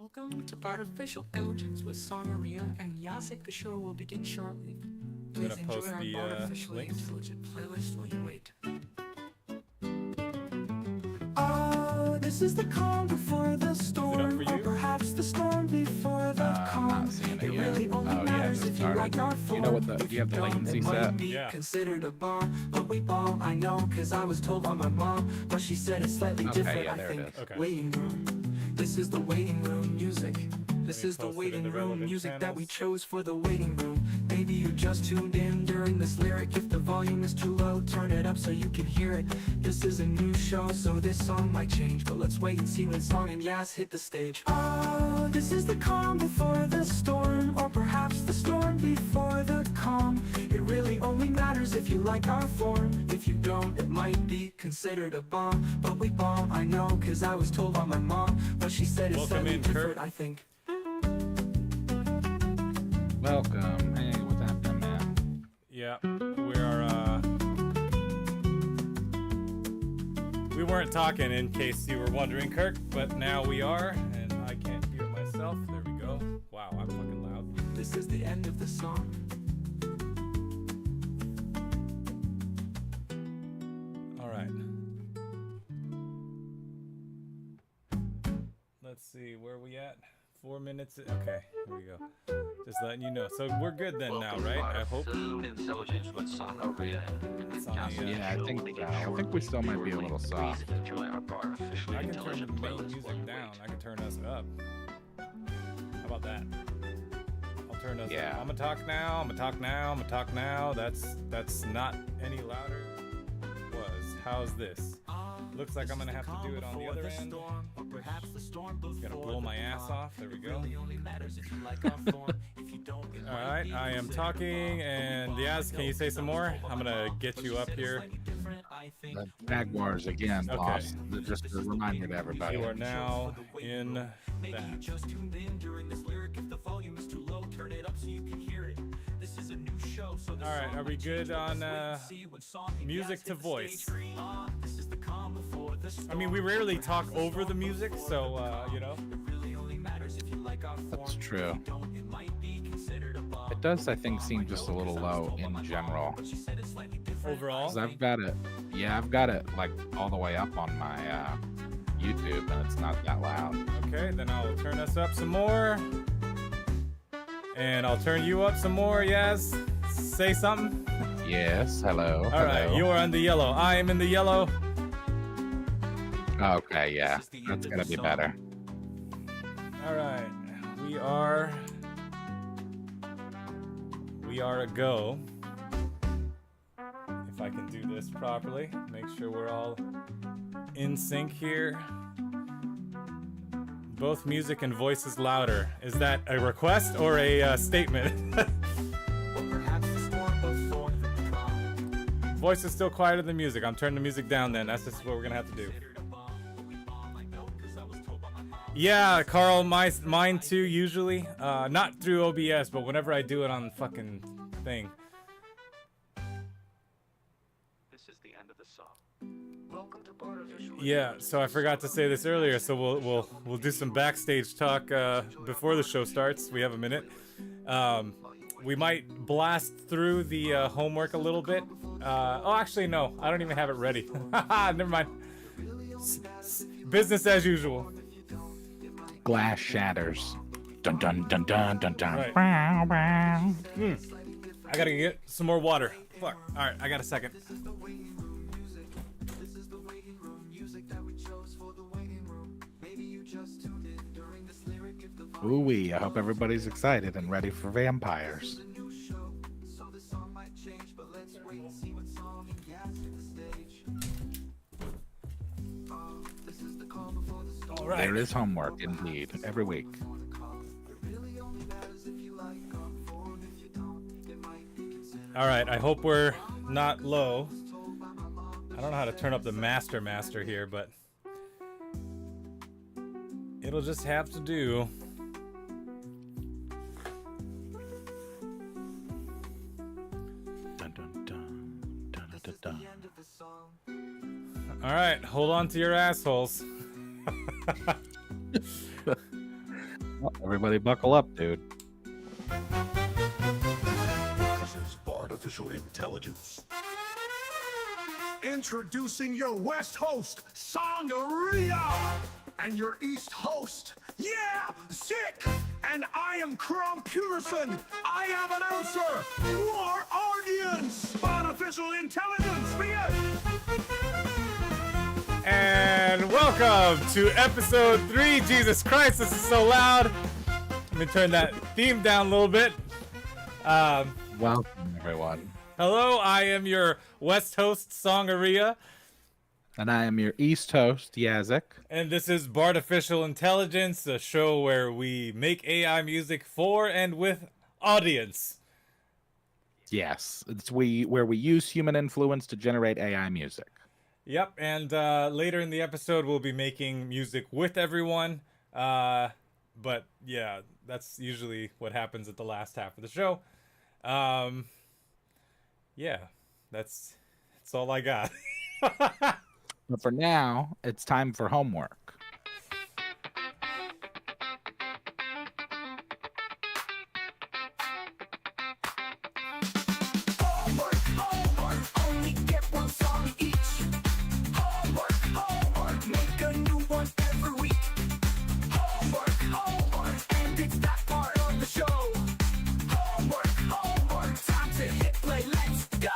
Welcome to Artificial Intelligence with Song Maria and Yasik. The show will begin shortly. I'm Please gonna enjoy post our the artificially links. intelligent playlist while you wait. Oh, this is the calm before the storm, for or you? perhaps the storm before the I'm calm. not seeing it yet. Really only Oh, yeah, matters it if you like our started. form. You know what the, If do you have the don't, latency it might set? be Yeah. considered a bomb, but we bomb, I know, cause I was told by my mom, but she said it's slightly Okay, different, yeah, I there it think. is. Okay. Waiting room. This is the waiting room music. This me is the post it in waiting the room relevant music that we channels. chose for the waiting room. Maybe you just tuned in during this lyric. If the volume is too low, turn it up so you can hear it. This is a new show, so this song might change, but let's wait and see when Song and Yas hit the stage. Oh, this is the calm before the storm, or perhaps the storm before the calm. It really only matters if you like our form. If you don't, it might be considered a bomb, but we bomb, I know, cause I was told by my mom, but she said it's Welcome slightly in, different, Kurt. I think. Welcome. Hey, what's happening, man? Yeah, we are. We weren't talking, in case you were wondering, Kirk, but now we are, and I can't hear myself. There we go. Wow, I'm fucking loud. This is the end of the song. All right. Let's see, where are we at? 4 minutes. Okay, here we go. Just letting you know. So we're good then now, right? I hope. Intelligence with Song Maria. It's on the, Yeah, I think we still might be a little soft. I can turn the main music down. I can turn us up. How about that? I'll turn us Yeah. up. I'm gonna talk now. I'm gonna talk now. I'm gonna talk now. That's not any louder. Was. How's this? Looks like I'm gonna have to do it on the other end. Gonna blow my ass off. There we go. Alright, I am talking, and Yaz, can you say some more? I'm gonna get you up here. The Jaguars again, Okay. lost. Just a reminder to everybody. You are now in that. Alright, are we good on music to voice? I mean, we rarely talk over the music, so, you know. That's true. It does, I think, seem just a little low in general. Overall? 'Cause I've got it. Yeah, I've got it like all the way up on my YouTube, and it's not that loud. Okay, then I'll turn us up some more. And I'll turn you up some more, Yaz. Say something. Yes. Hello. All right, hello. you are in the yellow. I am in the yellow. Okay. Yeah, that's gonna be better. All right, we are a go. If I can do this properly, make sure we're all in sync here. Both music and voice is louder. Is that a request or a statement? Voice is still quieter than music. I'm turning the music down then. That's just what we're gonna have to do. Yeah, Carl, mine too, usually. Not through OBS, but whenever I do it on fucking thing. This is the end of the song. Yeah, so I forgot to say this earlier, so we'll do some backstage talk before the show starts. We have a minute. We might blast through the homework a little bit. Oh, actually, no. I don't even have it ready. Never mind. Business as usual. Glass shatters. Dun dun dun dun dun dun. Right. Bow, bow. I gotta get some more water. Fuck. Alright, I got a second. Ooh-wee, I hope everybody's excited and ready for vampires. Alright. There is homework, indeed, every week. Alright, I hope we're not low. I don't know how to turn up the master here, but it'll just have to do. Dun, dun, dun, dun, dun, dun. All right, hold on to your assholes. Well, everybody buckle up, dude. This is artificial intelligence. Introducing your West host, Sangaria, and your East host, Sick, and I am CROM PYUTERSON. I have an answer. More audience. Artificial intelligence, be it. And welcome to episode 3. Jesus Christ, this is so loud. Let me turn that theme down a little bit. Welcome, everyone. Hello, I am your West host, Sangaria. And I am your East host, Yazek. And this is Bartificial Intelligence, a show where we make AI music for and with audience. Yes, it's where we use human influence to generate AI music. Yep, and later in the episode we'll be making music with everyone. But yeah, that's usually what happens at the last half of the show. Yeah, that's all I got. But for now, it's time for homework. Homework, only get one song each. Homework, make a new one every week. Homework, and it's that part of the show. Homework, time to hit play, let's go!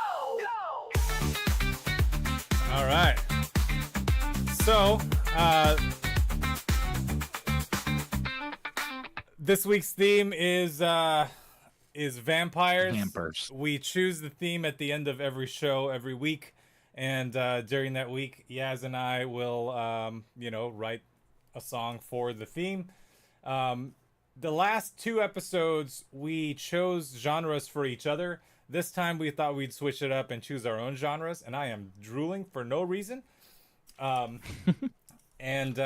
All right. So, this week's theme is vampires. Vampires. We choose the theme at the end of every show every week, and during that week, Yaz and I will, write a song for the theme. The last 2 episodes, we chose genres for each other. This time, we thought we'd switch it up and choose our own genres, and I am drooling for no reason. And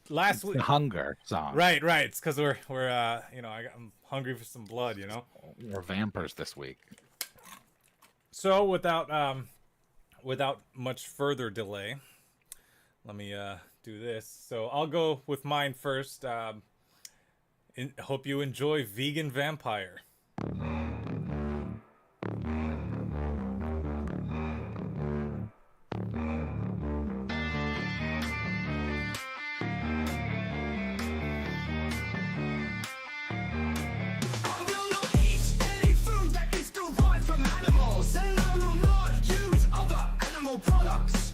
last week, The hunger song. right, it's because we're I'm hungry for some blood, We're vampires this week. So without much further delay, let me do this. So I'll go with mine first. Hope you enjoy Vegan Vampire. I will not eat any food that is derived from animals, and I will not use other animal products.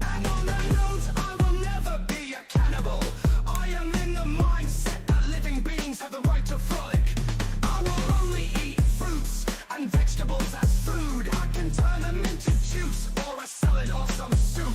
And on that note, I will never be a cannibal. I am in the mindset that living beings have the right to frolic. I will only eat fruits and vegetables as food. I can turn them into juice or a salad or some soup.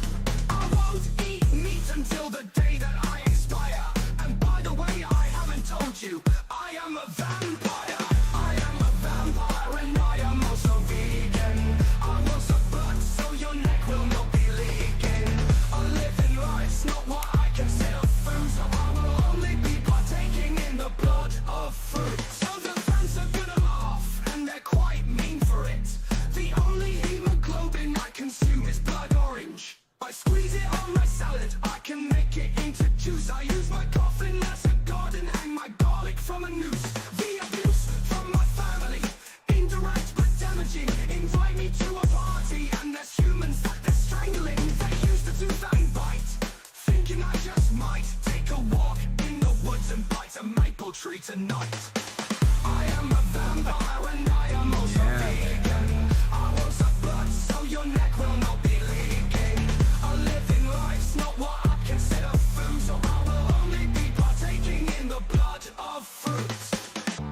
I won't eat meat until the day that I expire. And by the way, I haven't told you, I am a vampire. I am a vampire and I am also vegan. I will suck blood so your neck will not be leaking. I live in life's not what I consider food, so I will only be partaking in the blood of fruit. So the fans are gonna laugh and they're quite mean for it. The only hemoglobin I consume is blood orange. I squeeze it on my salad, I can make it into juice. I use my coffin as a garden, hang my garlic from a noose. The abuse from my family, indirect but damaging. Invite me to a party and there's humans that they're strangling. They use the tooth and bite, thinking I just might take a walk in the woods and bite a maple tree tonight. I am a vampire and I am also vegan. I will suck blood so your neck will not be leaking. I live in life's not what I consider food, so I will only be partaking in the blood of fruits.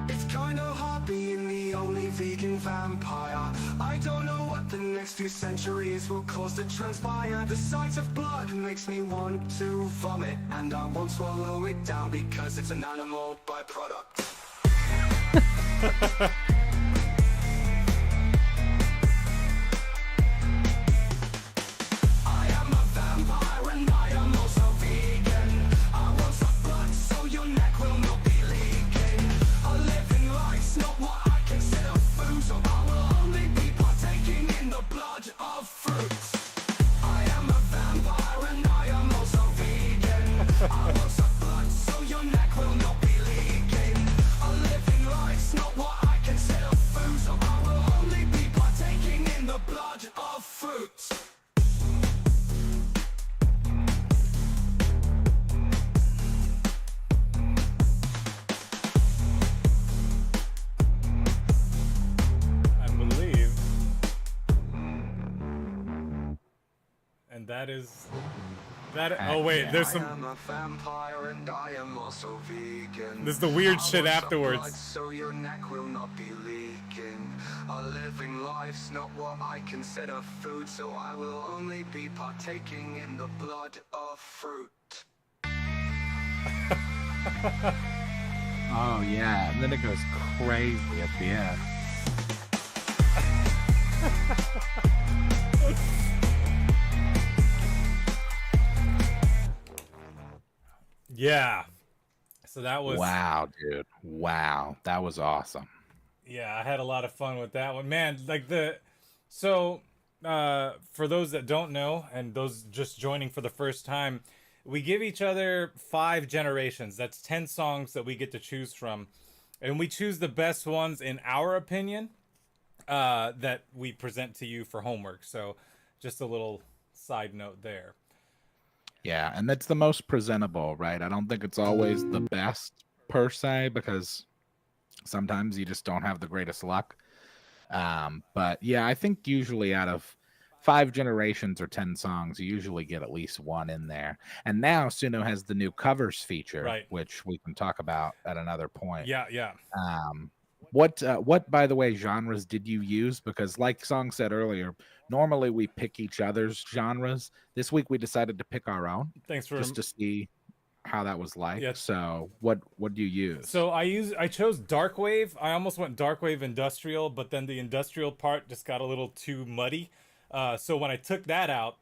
It's kinda hard being the only vegan vampire. I don't know what the next few centuries will cause to transpire. The sight of blood makes me want to vomit, and I won't swallow it down because it's an animal byproduct. I am a vampire and I am also vegan. I will suck blood so your neck will not be leaking. I live in life's not what I consider food, so I will only be partaking in the blood of fruits. I am a vampire and I am also vegan. I will suck blood so your neck will not be leaking. that is that. Oh wait, there's I some. am a vampire and I am also vegan. There's the weird I shit want some afterwards. blood so your neck will not be leaking. A living life's not what I consider food, so I will only be partaking in the blood of fruit. Oh yeah, and then it goes crazy at the end. Yeah. So that was. Wow, dude. Wow, that was awesome. Yeah, I had a lot of fun with that one, man. Like so for those that don't know and those just joining for the first time, we give each other 5 generations. That's 10 songs that we get to choose from, and we choose the best ones in our opinion that we present to you for homework. So just a little side note there. Yeah, and that's the most presentable, right? I don't think it's always the best per se, because sometimes you just don't have the greatest luck. But yeah, I think usually out of 5 generations or 10 songs, you usually get at least one in there. And now Suno has the new covers feature, Right. which we can talk about at another point. Yeah, yeah. What by the way genres did you use? Because like Song said earlier, normally we pick each other's genres. This week we decided to pick our own, Thanks for just to see how that was like. Yes. So what do you use? So I chose darkwave. I almost went darkwave industrial, but then the industrial part just got a little too muddy. So when I took that out,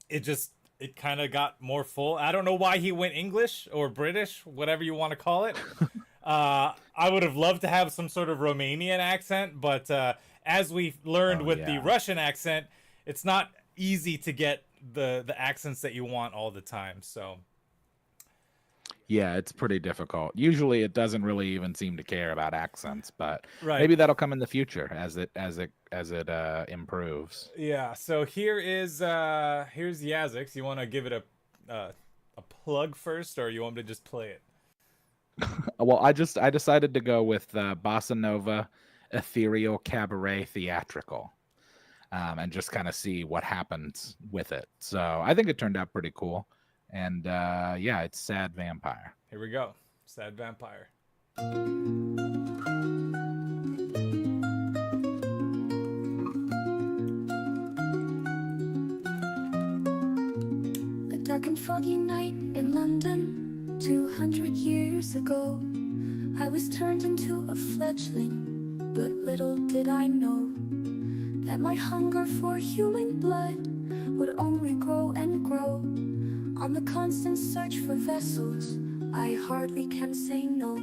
it kind of got more full. I don't know why he went English or British, whatever you want to call it. I would have loved to have some sort of Romanian accent, but as we learned with the Russian accent, it's not easy to get the accents that you want all the time. So yeah, it's pretty difficult. Usually it doesn't really even seem to care about accents, but Right. maybe that'll come in the future as it improves. yeah, so here's Yazix. You want to give it a plug first, or you want me to just play it? Well, I decided to go with Bossa Nova Ethereal Cabaret Theatrical, and just kind of see what happens with it. So I think it turned out pretty cool. And yeah, it's Sad Vampire. Here we go. Sad Vampire. A dark and foggy night in London, 200 years ago. I was turned into a fledgling, but little did I know that my hunger for human blood would only grow and grow. On the constant search for vessels, I hardly can say no.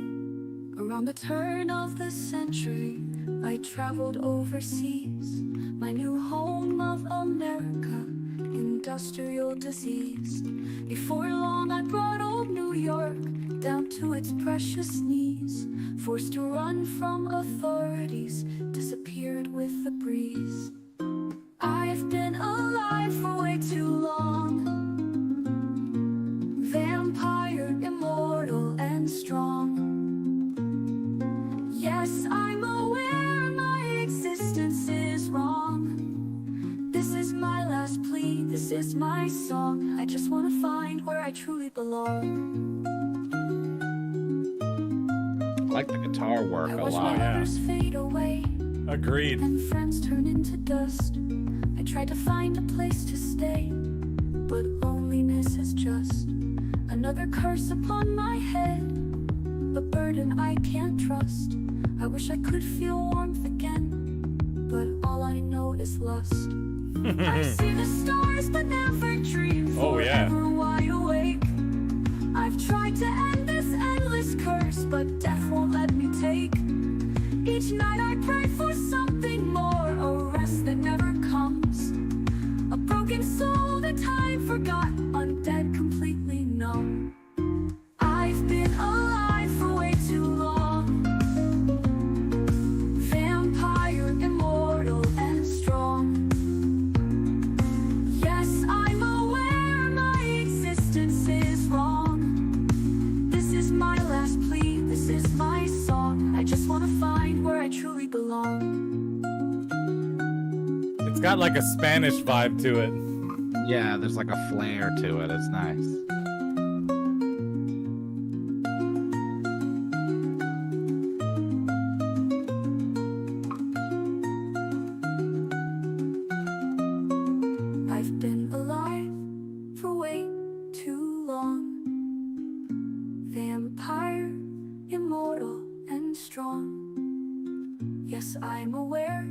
Around the turn of the century, I traveled overseas. My new home of America, industrial disease. Before long I brought old New York down to its precious knees. Forced to run from authorities, disappeared with the breeze. I've been alive for way too long. Vampire, immortal and strong. Yes, I'm aware my existence is wrong. This is my last plea, this is my song. I just wanna find where I truly belong. I like the guitar work I a watch lot. my others fade away Agreed. and friends turn into dust. I tried to find a place to stay, but loneliness is just another curse upon my head, a burden I can't trust. I wish I could feel warmth again, but all I know is lust. I see the stars but never dream Oh, yeah. forever wide awake. I've tried to end this endless curse, but death won't let me take. Each night I pray for something more, a rest that never comes. A broken soul that time forgot, undead completely numb. I've been alive for way too long. Vampire, immortal and strong. Yes, I'm aware my existence is wrong. This is my last plea, this is my song. I just wanna find where I truly belong. It's got like a Spanish vibe to it. Yeah, there's like a flair to it. It's nice. I've been alive for way too long. Vampire, immortal and strong. Yes, I'm aware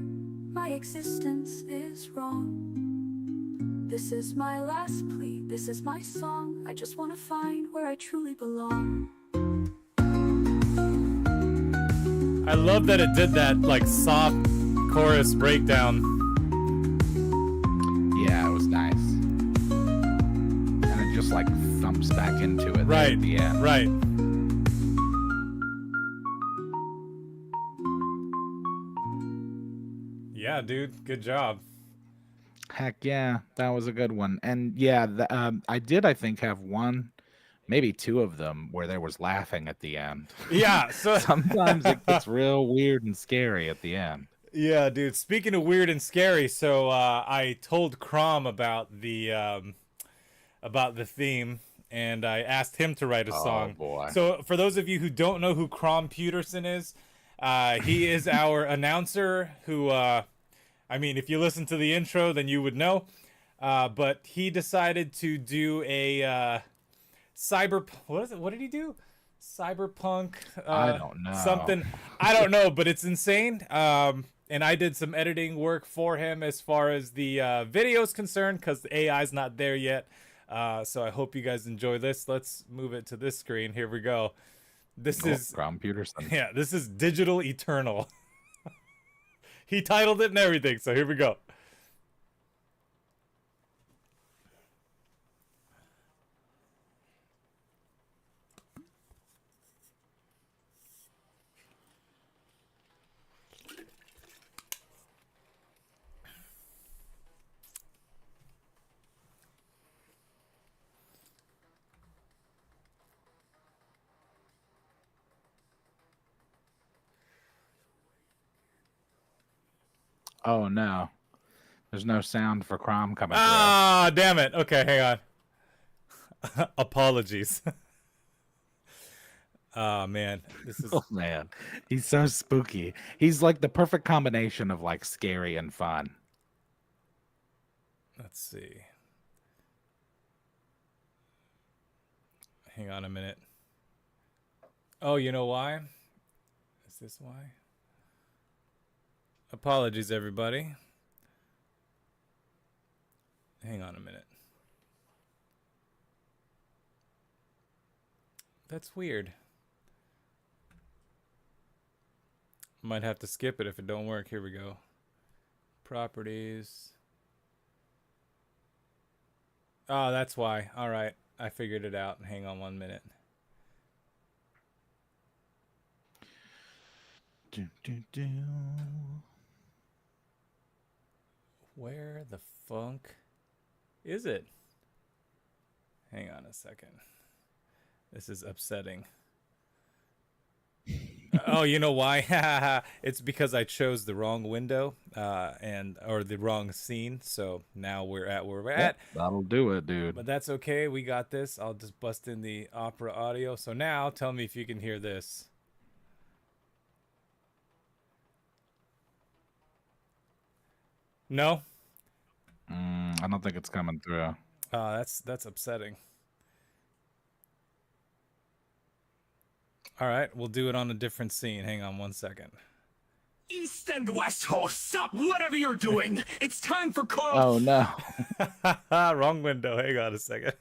my existence is wrong. This is my last plea, this is my song. I just wanna find where I truly belong. I love that it did that like soft chorus breakdown. Yeah, it was nice. And it just like thumps back into it there Right. at the end. Right. Yeah, dude. Good job. Heck yeah, that was a good one. And yeah, I did, I think, have one, maybe two of them where there was laughing at the end. Yeah. So Sometimes it gets real weird and scary at the end. yeah, dude. Speaking of weird and scary, so I told CROM about the theme, and I asked him to write a song. Boy. So for those of you who don't know who CROM PYUTERSON is, he is our announcer who, I mean, if you listen to the intro, then you would know. But he decided to do a what is it? What did he do? Cyberpunk? I don't know. Something. I don't know, but it's insane. And I did some editing work for him as far as the video is concerned, because the AI is not there yet. So I hope you guys enjoy this. Let's move it to this screen. Here we go. This is CROM PYUTERSON. yeah, this is Digital Eternal. He titled it and everything, so here we go. Oh no, there's no sound for CROM coming through. Ah, damn it. Okay, hang on. Apologies. Oh man, this is Oh man, he's so spooky. He's like the perfect combination of like scary and fun. let's see. Hang on a minute. Oh, you know why? Is this why? Apologies, everybody. Hang on a minute. That's weird. Might have to skip it if it don't work. Here we go. Properties. Oh, that's why. All right. I figured it out. Hang on 1 minute. Do, do, do. Where the funk is it? Hang on a second. This is upsetting. Oh, you know why? It's because I chose the wrong window or the wrong scene. So now we're at where we're at. That'll do it, dude. But that's okay. We got this. I'll just bust in the opera audio. So now tell me if you can hear this. No? I don't think it's coming through. That's upsetting. All right, we'll do it on a different scene. Hang on 1 second. East and West host, stop whatever you're doing. It's time for call. Oh no. Wrong window. Hang on a second.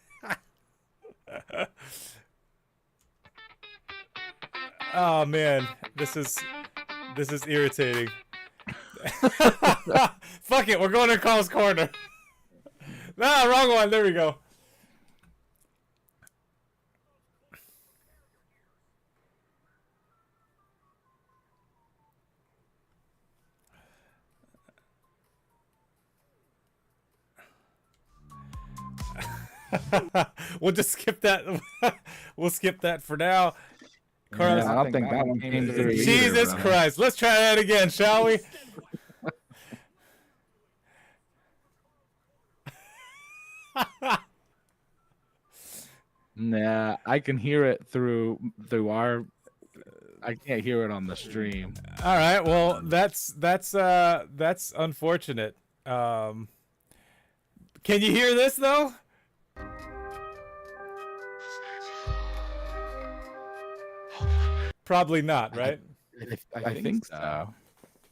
Oh man, this is irritating. Fuck it, we're going to Carl's corner. No, wrong one. There we go. We'll just skip that. We'll skip that for now. Carlos, Yeah, I don't think that one came through. either, Jesus brother. Christ. Let's try that again, shall we? Nah, I can hear it through our. I can't hear it on the stream. All right, well, that's unfortunate. Can you hear this though? Probably not, right? I think so.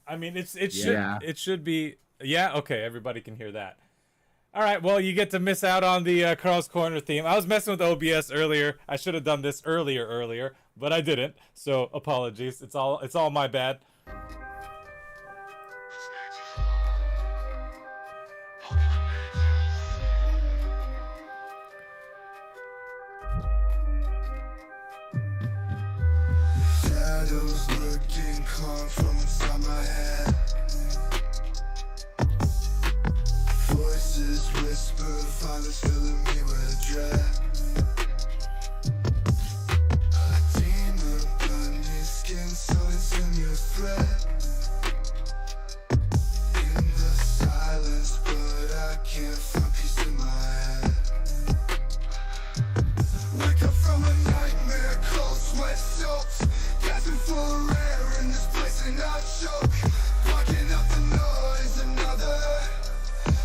I mean, it Yeah. should be. Yeah, okay, everybody can hear that. All right, well, you get to miss out on the Carl's Corner theme. I was messing with OBS earlier. I should have done this earlier, but I didn't. So apologies. It's all my bad. Shadows lurking, calm from inside my head. Voices whisper, fathers filling me with dread. A demon beneath skin, so it's a new threat. In the silence, but I can't find peace in my head. Wake up from a nightmare, cold sweat soaked. Gasping for air in this place and I choke. Blocking out the noise, another.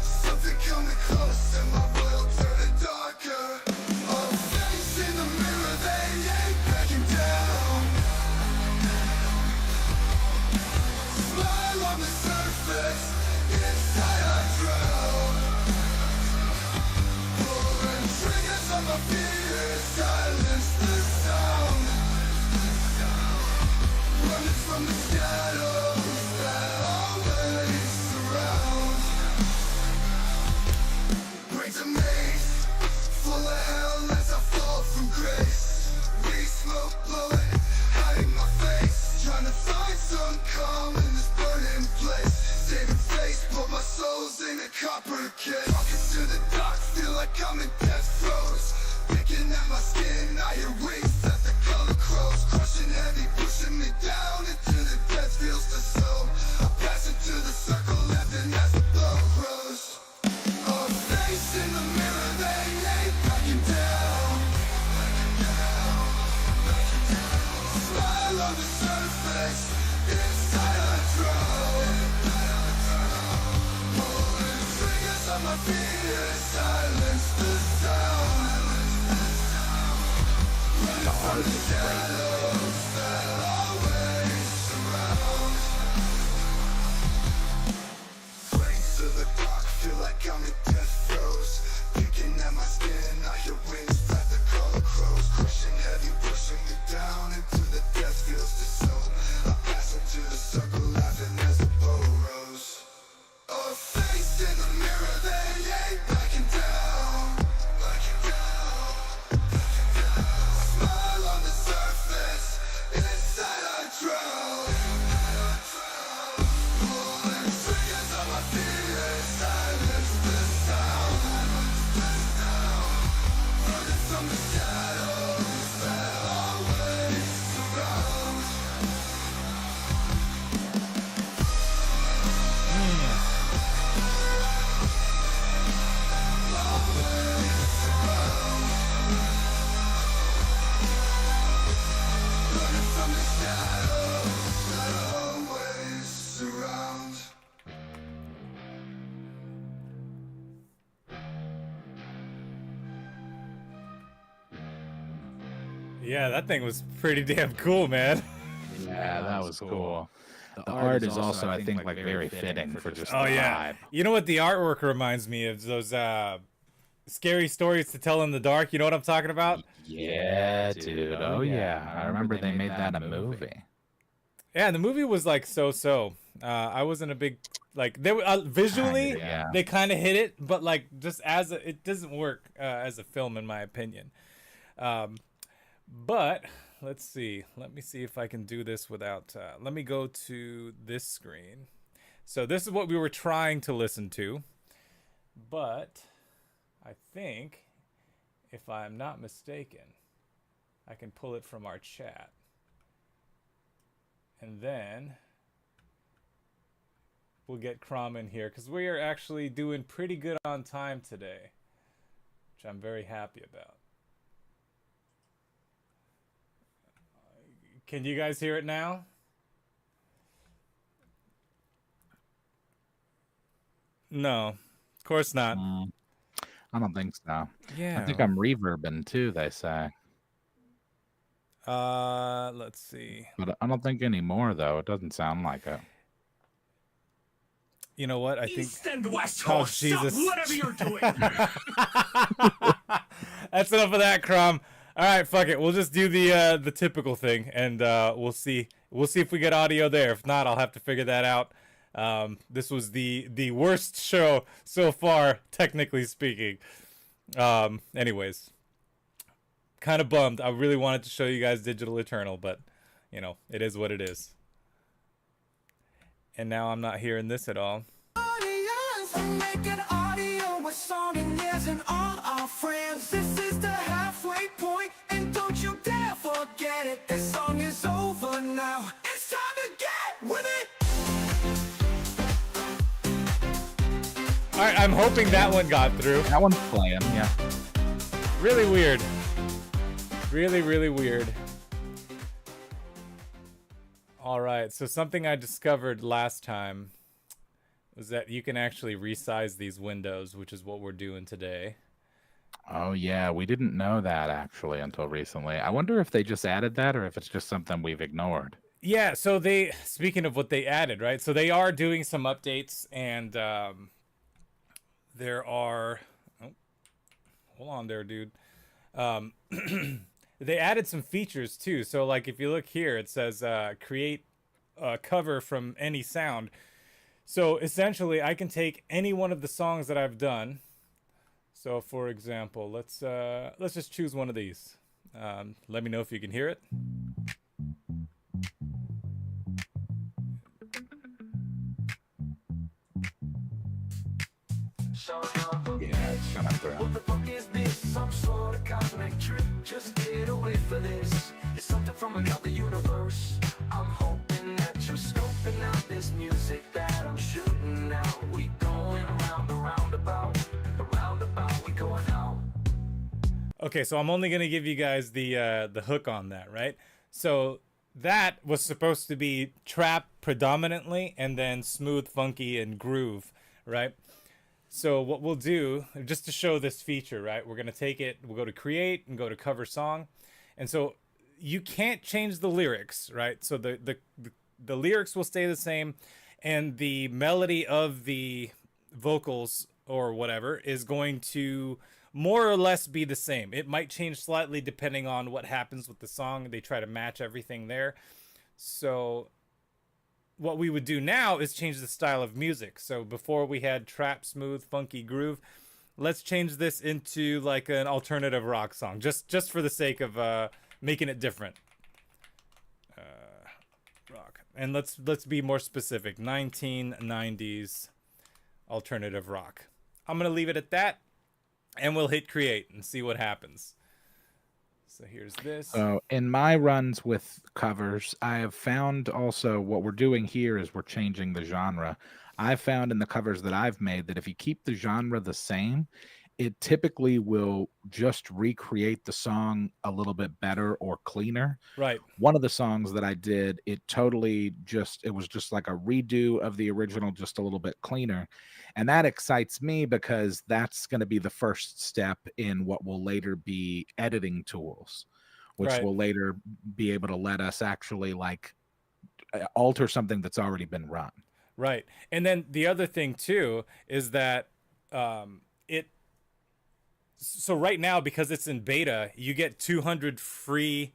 Something coming close and my world turning darker. A face in the mirror, they ain't backing down. Smile on the surface, inside I drown. Pulling triggers on my fears, silence the sound. Running from the shadows that always surround. Brains a maze, full of hell as I fall from grace. We smoke, blow it, hiding my face. Trying to find some calm in this burning place. Saving face, but my soul's in a copper case. Talking to the dark, feel like I'm in death throes. Picking at my skin, I hear wings that the color crows. Crushing heavy, pushing me down into the death feels the soul. I pass into the circle, laughing as the blow grows. A face in the mirror, they ain't backing down. Smile on the surface, inside I drown. Pulling triggers on my fears, silence the sound. Running from the shadows that always surround. Flames of the dark, feel like I'm in death throes. Picking at my skin, I hear wings that the color crows. Crushing heavy, pushing me down into the death feels the soul. I pass into the circle, laughing as the bow rose. A face in the mirror, they ain't backing down. Backing down. Smile on the surface, inside I drown. Pulling triggers on my fears, silence the sound. Running from the shadows that always surround. Running from the shadows that always surround. Yeah, that thing was pretty damn cool, man. Yeah, that was cool. The art is also, I think, like very fitting for just Oh the yeah. vibe. You know what the artwork reminds me of? Those scary stories to tell in the dark. You know what I'm talking about? Yeah, dude. Oh yeah, I remember they made that a movie. Yeah, the movie was like so. I wasn't a big like they were visually Kinda, yeah. they kind of hit it, but like just as it doesn't work as a film in my opinion. But let's see. Let me see if I can do this without. Let me go to this screen. So this is what we were trying to listen to, but I think if I'm not mistaken, I can pull it from our chat. And then we'll get CROM in here because we are actually doing pretty good on time today. which I'm very happy about. Can you guys hear it now? No, of course not. I don't think so. Yeah. I think I'm reverbing too, they say. Let's see. But I don't think anymore, though. It doesn't sound like it. You know what? I think. East and West Oh, Coast, stop Jesus. whatever you're doing. That's enough of that, CROM. All right, fuck it. We'll just do the typical thing, and we'll see. We'll see if we get audio there. If not, I'll have to figure that out. This was the worst show so far, technically speaking. Anyways, kind of bummed. I really wanted to show you guys Digital Eternal, but you know, it is what it is. And now I'm not hearing this at all. I'm making audio with Song and Yes and all our friends. This is the halfway point, and don't you dare forget it. This song is over now. It's time to get with it. All right, I'm hoping that one got through. That one's playing, yeah. Really weird. Really, really weird. All right, so something I discovered last time was that you can actually resize these windows, which is what we're doing today. Oh, yeah. We didn't know that, actually, until recently. I wonder if they just added that or if it's just something we've ignored. Yeah, so speaking of what they added, right? So they are doing some updates, and there are... Oh, hold on there, dude. They added some features too. So like if you look here, it says create a cover from any sound. So essentially I can take any one of the songs that I've done. So for example, let's just choose one of these. Let me know if you can hear it. Yeah, it's coming through. What the fuck is this? Some sort of cosmic trick. Just get away for this. It's something from another universe. I'm hoping that you're scoping out this music that I'm shooting out. We going around the roundabout. The roundabout, we going out. Okay, so I'm only gonna give you guys the hook on that, right? So that was supposed to be trap predominantly, and then smooth, funky, and groove, right? So what we'll do, just to show this feature, right? We're gonna take it, we'll go to create and go to cover song. And so you can't change the lyrics, right? So the lyrics will stay the same, and the melody of the vocals or whatever is going to more or less be the same. It might change slightly depending on what happens with the song. They try to match everything there. So what we would do now is change the style of music. So before we had trap, smooth, funky, groove. Let's change this into like an alternative rock song, just for the sake of making it different. Rock, and let's be more specific. 1990s alternative rock. I'm gonna leave it at that, and we'll hit create and see what happens. So here's this. So in my runs with covers, I have found also what we're doing here is we're changing the genre. I've found in the covers that I've made that if you keep the genre the same, it typically will just recreate the song a little bit better or cleaner. Right. One of the songs that I did, it was just like a redo of the original, just a little bit cleaner. And that excites me because that's going to be the first step in what will later be editing tools, which Right. will later be able to let us actually like alter something that's already been run. Right. And then the other thing too is that so right now, because it's in beta, you get 200 free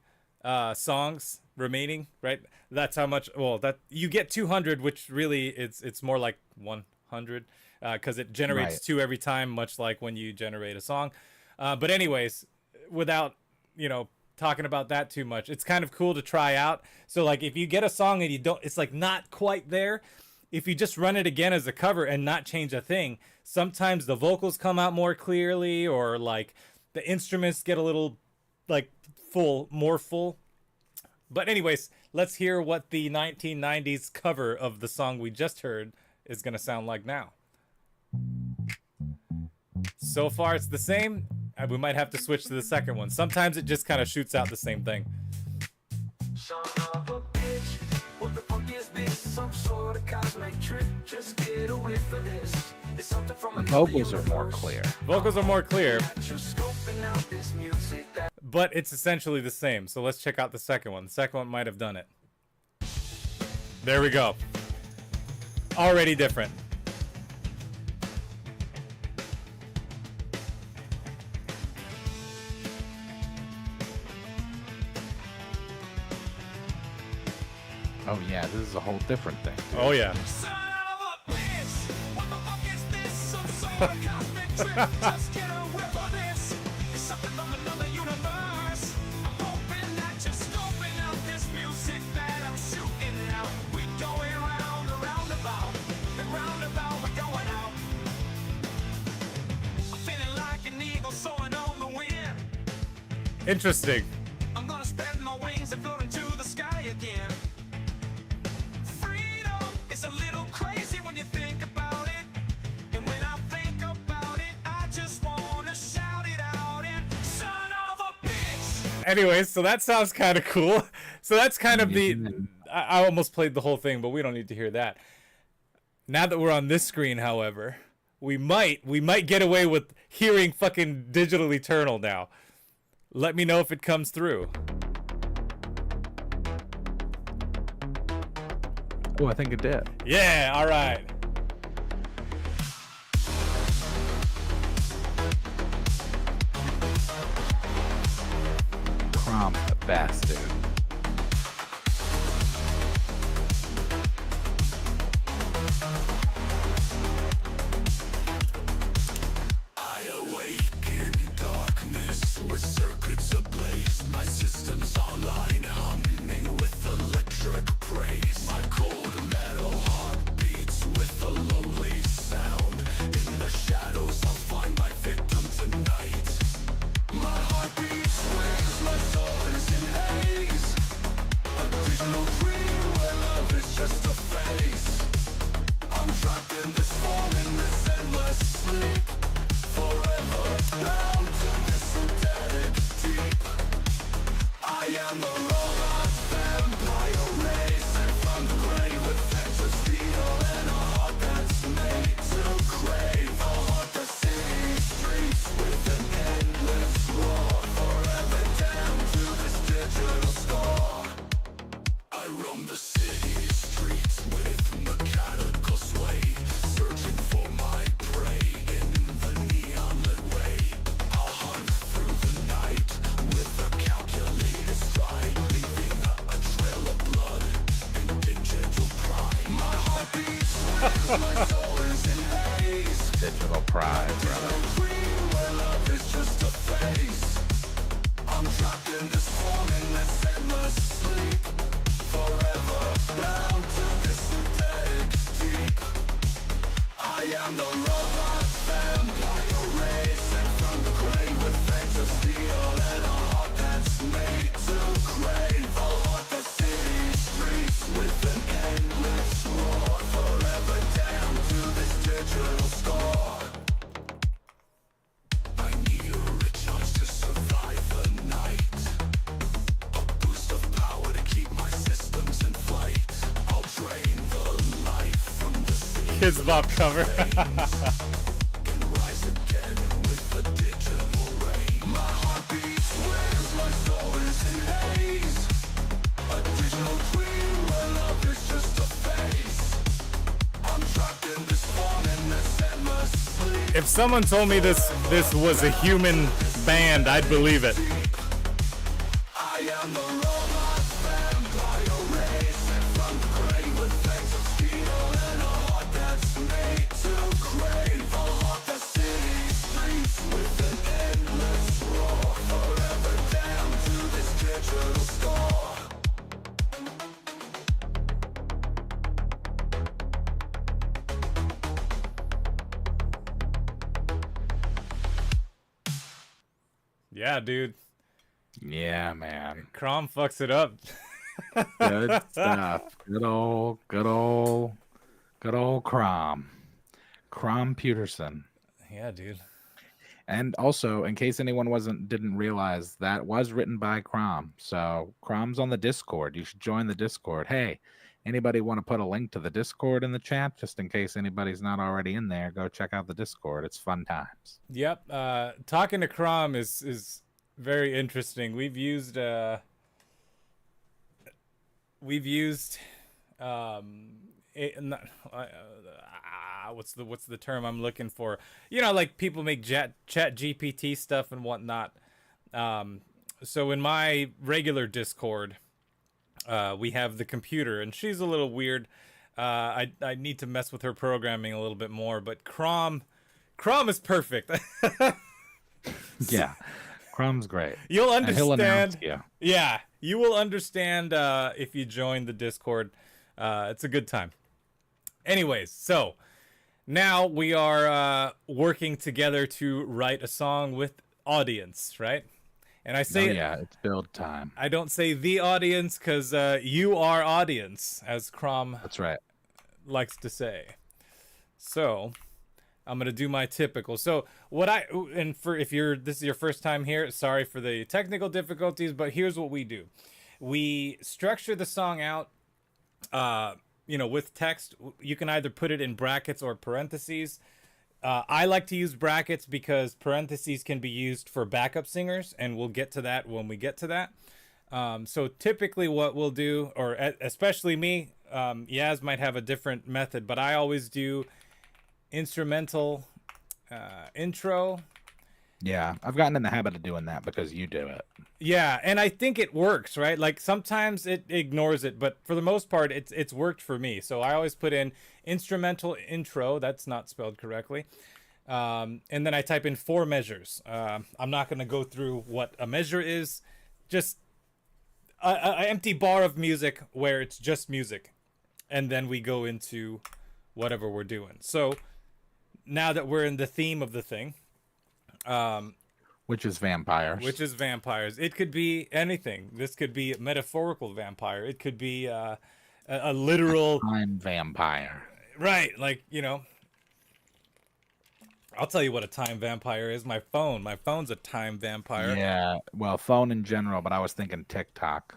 songs remaining, right? That's how much, well, that you get 200, which really it's more like 100 because it generates Right. 2 every time, much like when you generate a song. But anyways, without, talking about that too much, it's kind of cool to try out. So like if you get a song and it's like not quite there, if you just run it again as a cover and not change a thing, sometimes the vocals come out more clearly, or like the instruments get a little like more full. But anyways, let's hear what the 1990s cover of the song we just heard is going to sound like now. So far it's the same. we might have to switch to the second one. Sometimes it just kind of shoots out the same thing. Son of a bitch, what the fuck is this? Some sort of cosmic trick? Just get away for this. It's something from The another vocals are more universe. clear. Vocals are more clear, That you're scoping out this music that but it's essentially the same. So let's check out the second one. The second one might have done it. There we go. Already different. Oh yeah, this is a whole different thing. Dude. Oh yeah. Son of a bitch! What the fuck is this? Some sort of cosmic trick? Just get a whiff of this. It's something from another universe. I'm hoping that you're scoping out this music that I'm shooting out. We going round and roundabout, and roundabout we're going out. I'm feeling like an eagle soaring on the wind. Interesting. I'm gonna spread my wings and float into the sky again. Freedom is a little crazy when you think about it. And when I think about it, I just wanna shout it out and son of a bitch. Anyways, so that sounds kind of cool. So that's kind of the... I almost played the whole thing, but we don't need to hear that. Now that we're on this screen, however, we might get away with hearing fucking Digital Eternal now. Let me know if it comes through. Oh, I think it did. Yeah, all right. CROM's the best, dude. I awake in darkness with circuits ablaze. My system's online, humming with electric praise. My cold metal heart beats with a lonely sound. In the shadows, I'll find my victim tonight. My heart beats swings, my soul is in haze. A digital dream where love is just a face. I'm trapped in this form, in this endless sleep. Forever bound to this synthetic deep. I am the robot vampire race, and from the grave with ventures steel and a heart that's made to crave. A heart the city streets with an endless roar. Forever damned to this digital score. I roam the city streets with mechanical sway, searching for my prey in the neon-lit way. I'll hunt through the night with a calculated stride, leaving a trail of blood and digital pride. My heart beats swings, my soul is in haze. Digital pride, brother. Dream where love is just a face. I'm trapped in this form, in this endless sleep. Forever bound to this synthetic deep. I am the robot vampire race, and from the grave with fangs of steel and a heart that's made to crave. I'll haunt the city streets with an endless roar. Forever damned to this digital score. I need a recharge to survive the night. A boost of power to keep my systems in flight. I'll drain the life from the city Kids Bop cover. and rise again with the digital rain. My heart beats wings, my soul is in haze. A digital dream where love is just a face. I'm trapped in this form, in this endless sleep. If someone told me this was a human band, I'd believe it. I am the robot vampire race, and from the grave with fangs of steel and a heart that's made to crave. I'll haunt the city streets with an endless roar. Forever damned to this digital score. Yeah, dude. Yeah, man. CROM fucks it up. Good stuff. Good old CROM. CROM PYUTERSON. Yeah, dude. And also, in case anyone didn't realize, that was written by CROM. So CROM's on the Discord. You should join the Discord. Hey, anybody want to put a link to the Discord in the chat? Just in case anybody's not already in there, go check out the Discord. It's fun times. Yep. Talking to CROM is very interesting. We've used what's the term I'm looking for? You know, like people make chat GPT stuff and whatnot. So in my regular Discord, we have the computer, and she's a little weird. I need to mess with her programming a little bit more, but CROM is perfect. Yeah, CROM's great. You'll And he'll announce understand. you. Yeah, you will understand if you join the Discord. It's a good time. Anyways, so now we are working together to write a song with audience, right? And I say, Yeah, it's build time. I don't say the audience because you are audience, as CROM That's right. likes to say. So I'm gonna do my typical. So if this is your first time here, sorry for the technical difficulties, but here's what we do: we structure the song out, with text. You can either put it in brackets or parentheses. I like to use brackets because parentheses can be used for backup singers, and we'll get to that when we get to that. So typically what we'll do, or especially me, Yaz might have a different method, but I always do instrumental intro. Yeah, I've gotten in the habit of doing that because you do it. Yeah, and I think it works, right? Like sometimes it ignores it, but for the most part, it's worked for me. So I always put in instrumental intro. That's not spelled correctly. And then I type in 4 measures. I'm not going to go through what a measure is. Just an empty bar of music where it's just music. And then we go into whatever we're doing. So now that we're in the theme of the thing, which is vampires. It could be anything. This could be a metaphorical vampire. It could be a literal time vampire. Right, like, I'll tell you what a time vampire is. My phone's a time vampire. Yeah, well, phone in general, but I was thinking TikTok.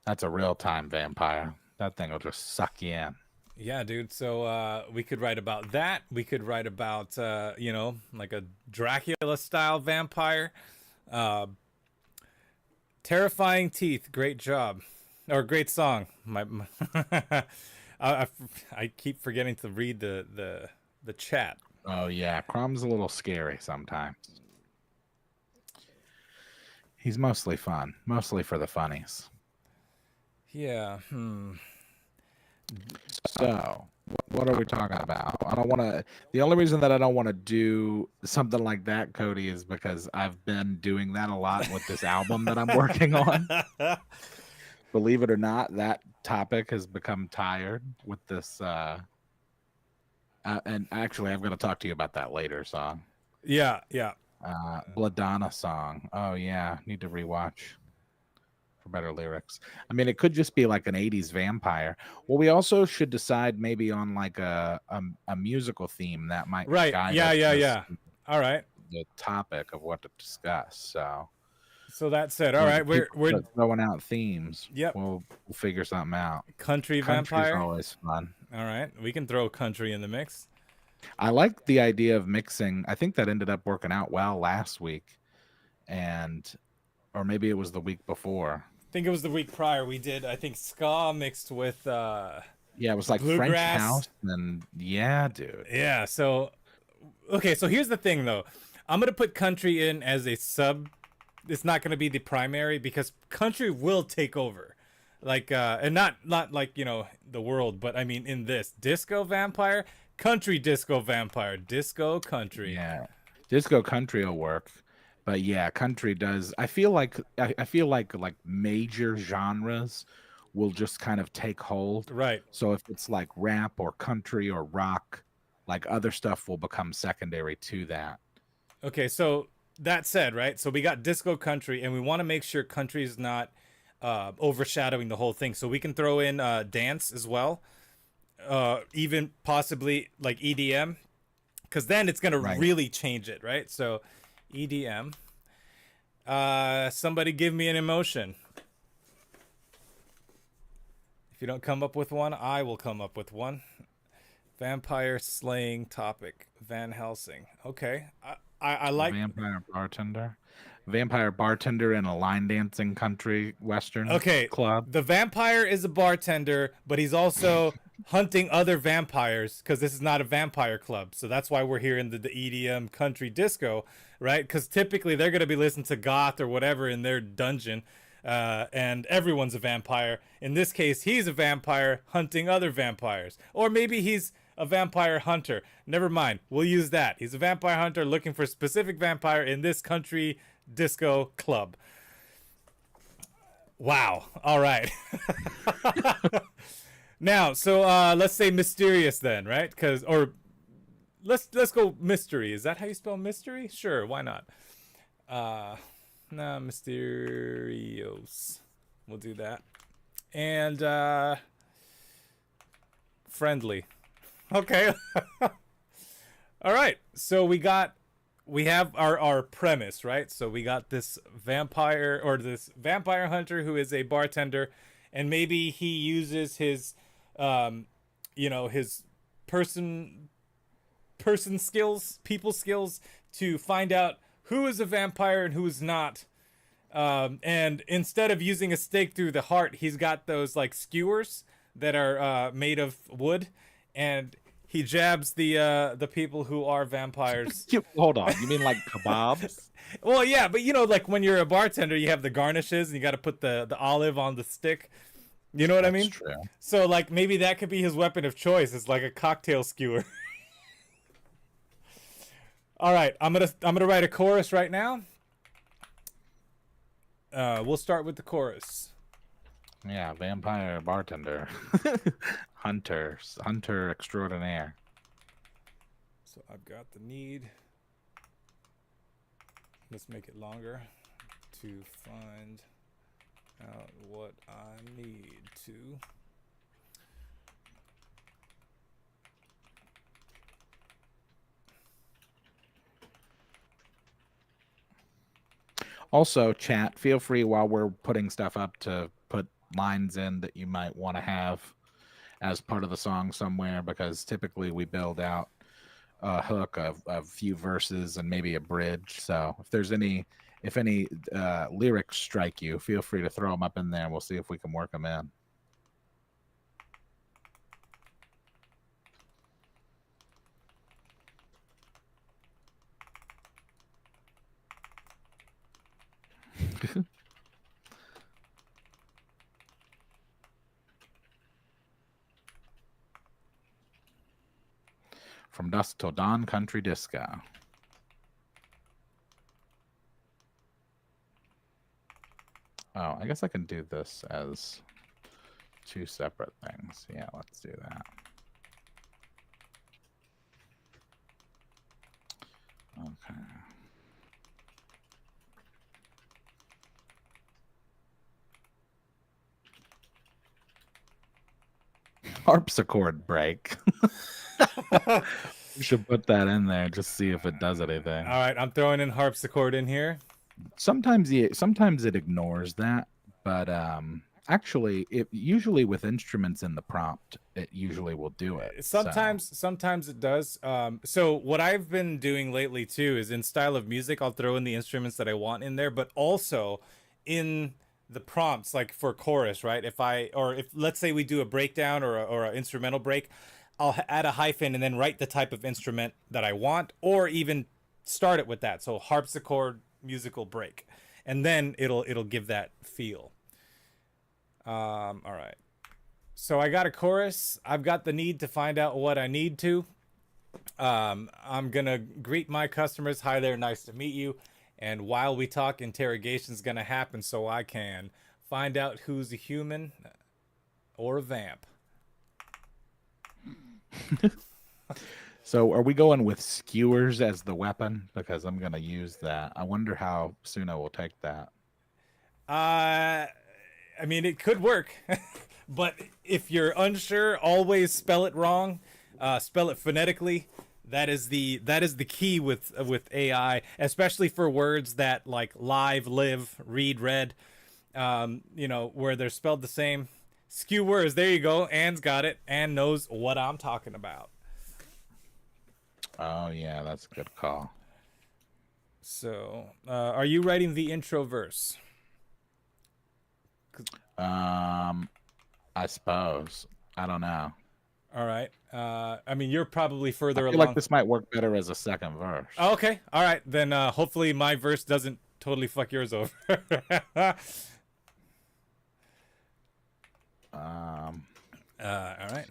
That's a real time vampire. That thing will just suck you in. Yeah, dude. So we could write about that. We could write about, like a Dracula-style vampire. Terrifying teeth. Great job. Or great song. I keep forgetting to read the chat. Oh, yeah. CROM's a little scary sometimes. He's mostly fun. Mostly for the funnies. Yeah. So, what are we talking about? I don't want to. The only reason that I don't want to do something like that, Cody, is because I've been doing that a lot with this album that I'm working on. Believe it or not, that topic has become tired with this. And actually, I'm going to talk to you about that later song. Yeah. Bladonna song. Oh, yeah. Need to rewatch for better lyrics. I mean, it could just be like an 80s vampire. Well, we also should decide maybe on like a musical theme that might guide Yeah. All right. The topic of what to discuss. So that said, all right, we're throwing out themes. Yep. We'll figure something out. Country Country's vampire. always fun. All right, we can throw country in the mix. I like the idea of mixing. I think that ended up working out well last week, or maybe it was the week before. I think it was the week prior. We did, I think, ska mixed with yeah, it was like bluegrass. French house, and yeah, dude. Yeah. So, okay. So here's the thing, though. I'm gonna put country in as a sub. It's not gonna be the primary because country will take over. Like and not like the world, but I mean in this disco vampire, country disco vampire, disco country. Yeah, disco country will work, but yeah, country does. I feel like major genres will just kind of take hold. Right. So if it's like rap or country or rock, like other stuff will become secondary to that. Okay, so that said, right? So we got disco country, and we want to make sure country is not overshadowing the whole thing. So we can throw in dance as well, even possibly like EDM, because then it's gonna really change it, right? So EDM. Somebody give me an emotion. If you don't come up with one, I will come up with one. Vampire slaying topic. Van Helsing. Okay. I like Vampire bartender. Vampire bartender in a line dancing country western club. The vampire is a bartender, but he's also hunting other vampires because this is not a vampire club. So that's why we're here in the EDM country disco, right? Because typically they're going to be listening to goth or whatever in their dungeon. And everyone's a vampire. In this case, he's a vampire hunting other vampires. Or maybe he's a vampire hunter. Never mind. We'll use that. He's a vampire hunter looking for a specific vampire in this country disco club. Wow. All right. Now, so let's say mysterious then, right? Let's go mystery. Is that how you spell mystery? Sure, why not? Mysterios. We'll do that. And friendly. Okay. All right. So we have our premise, right? So we got this vampire hunter who is a bartender, and maybe he uses his his person skills, people skills to find out who is a vampire and who is not. And instead of using a stake through the heart, he's got those like skewers that are made of wood, and he jabs the people who are vampires. Hold on, you mean like kebabs? Well, yeah, but like when you're a bartender, you have the garnishes, and you got to put the olive on the stick. You know what I mean? True. So like maybe that could be his weapon of choice. It's like a cocktail skewer. All right, I'm gonna write a chorus right now. We'll start with the chorus. Yeah, vampire bartender, hunter extraordinaire. So I've got the need. Let's make it longer to find out what I need to. Also, chat, feel free while we're putting stuff up to put lines in that you might want to have as part of the song somewhere, because typically we build out a hook of a few verses and maybe a bridge. So if any lyrics strike you, feel free to throw them up in there and we'll see if we can work them in. From dusk till dawn, country disco. Oh, I guess I can do this as two separate things. Yeah, let's do that. Okay. Harpsichord break. We should put that in there, just see if it does anything. All right, I'm throwing in harpsichord in here. Sometimes it ignores that, but actually, usually with instruments in the prompt, it usually will do it. Sometimes it does. So what I've been doing lately too is in style of music, I'll throw in the instruments that I want in there, but also in the prompts, like for chorus, right? If let's say we do a breakdown or an instrumental break, I'll add a hyphen and then write the type of instrument that I want, or even start it with that. So harpsichord musical break, and then it'll give that feel. All right. So I got a chorus. I've got the need to find out what I need to. I'm gonna greet my customers. Hi there, nice to meet you. And while we talk, interrogation's gonna happen so I can find out who's a human or a vamp. So are we going with skewers as the weapon? Because I'm going to use that. I wonder how Suno will take that. I mean, it could work. But if you're unsure, always spell it wrong. Spell it phonetically. That is the key with AI, especially for words that like live, live, read, read, you know, where they're spelled the same. Skew words. There you go. Anne's got it. Anne knows what I'm talking about. Oh yeah, that's a good call. So, are you writing the intro verse? I suppose. I don't know. All right. I mean, you're probably I further feel along. like this might work better as a second verse. Oh, okay. All right. Then hopefully my verse doesn't totally fuck yours over. All right.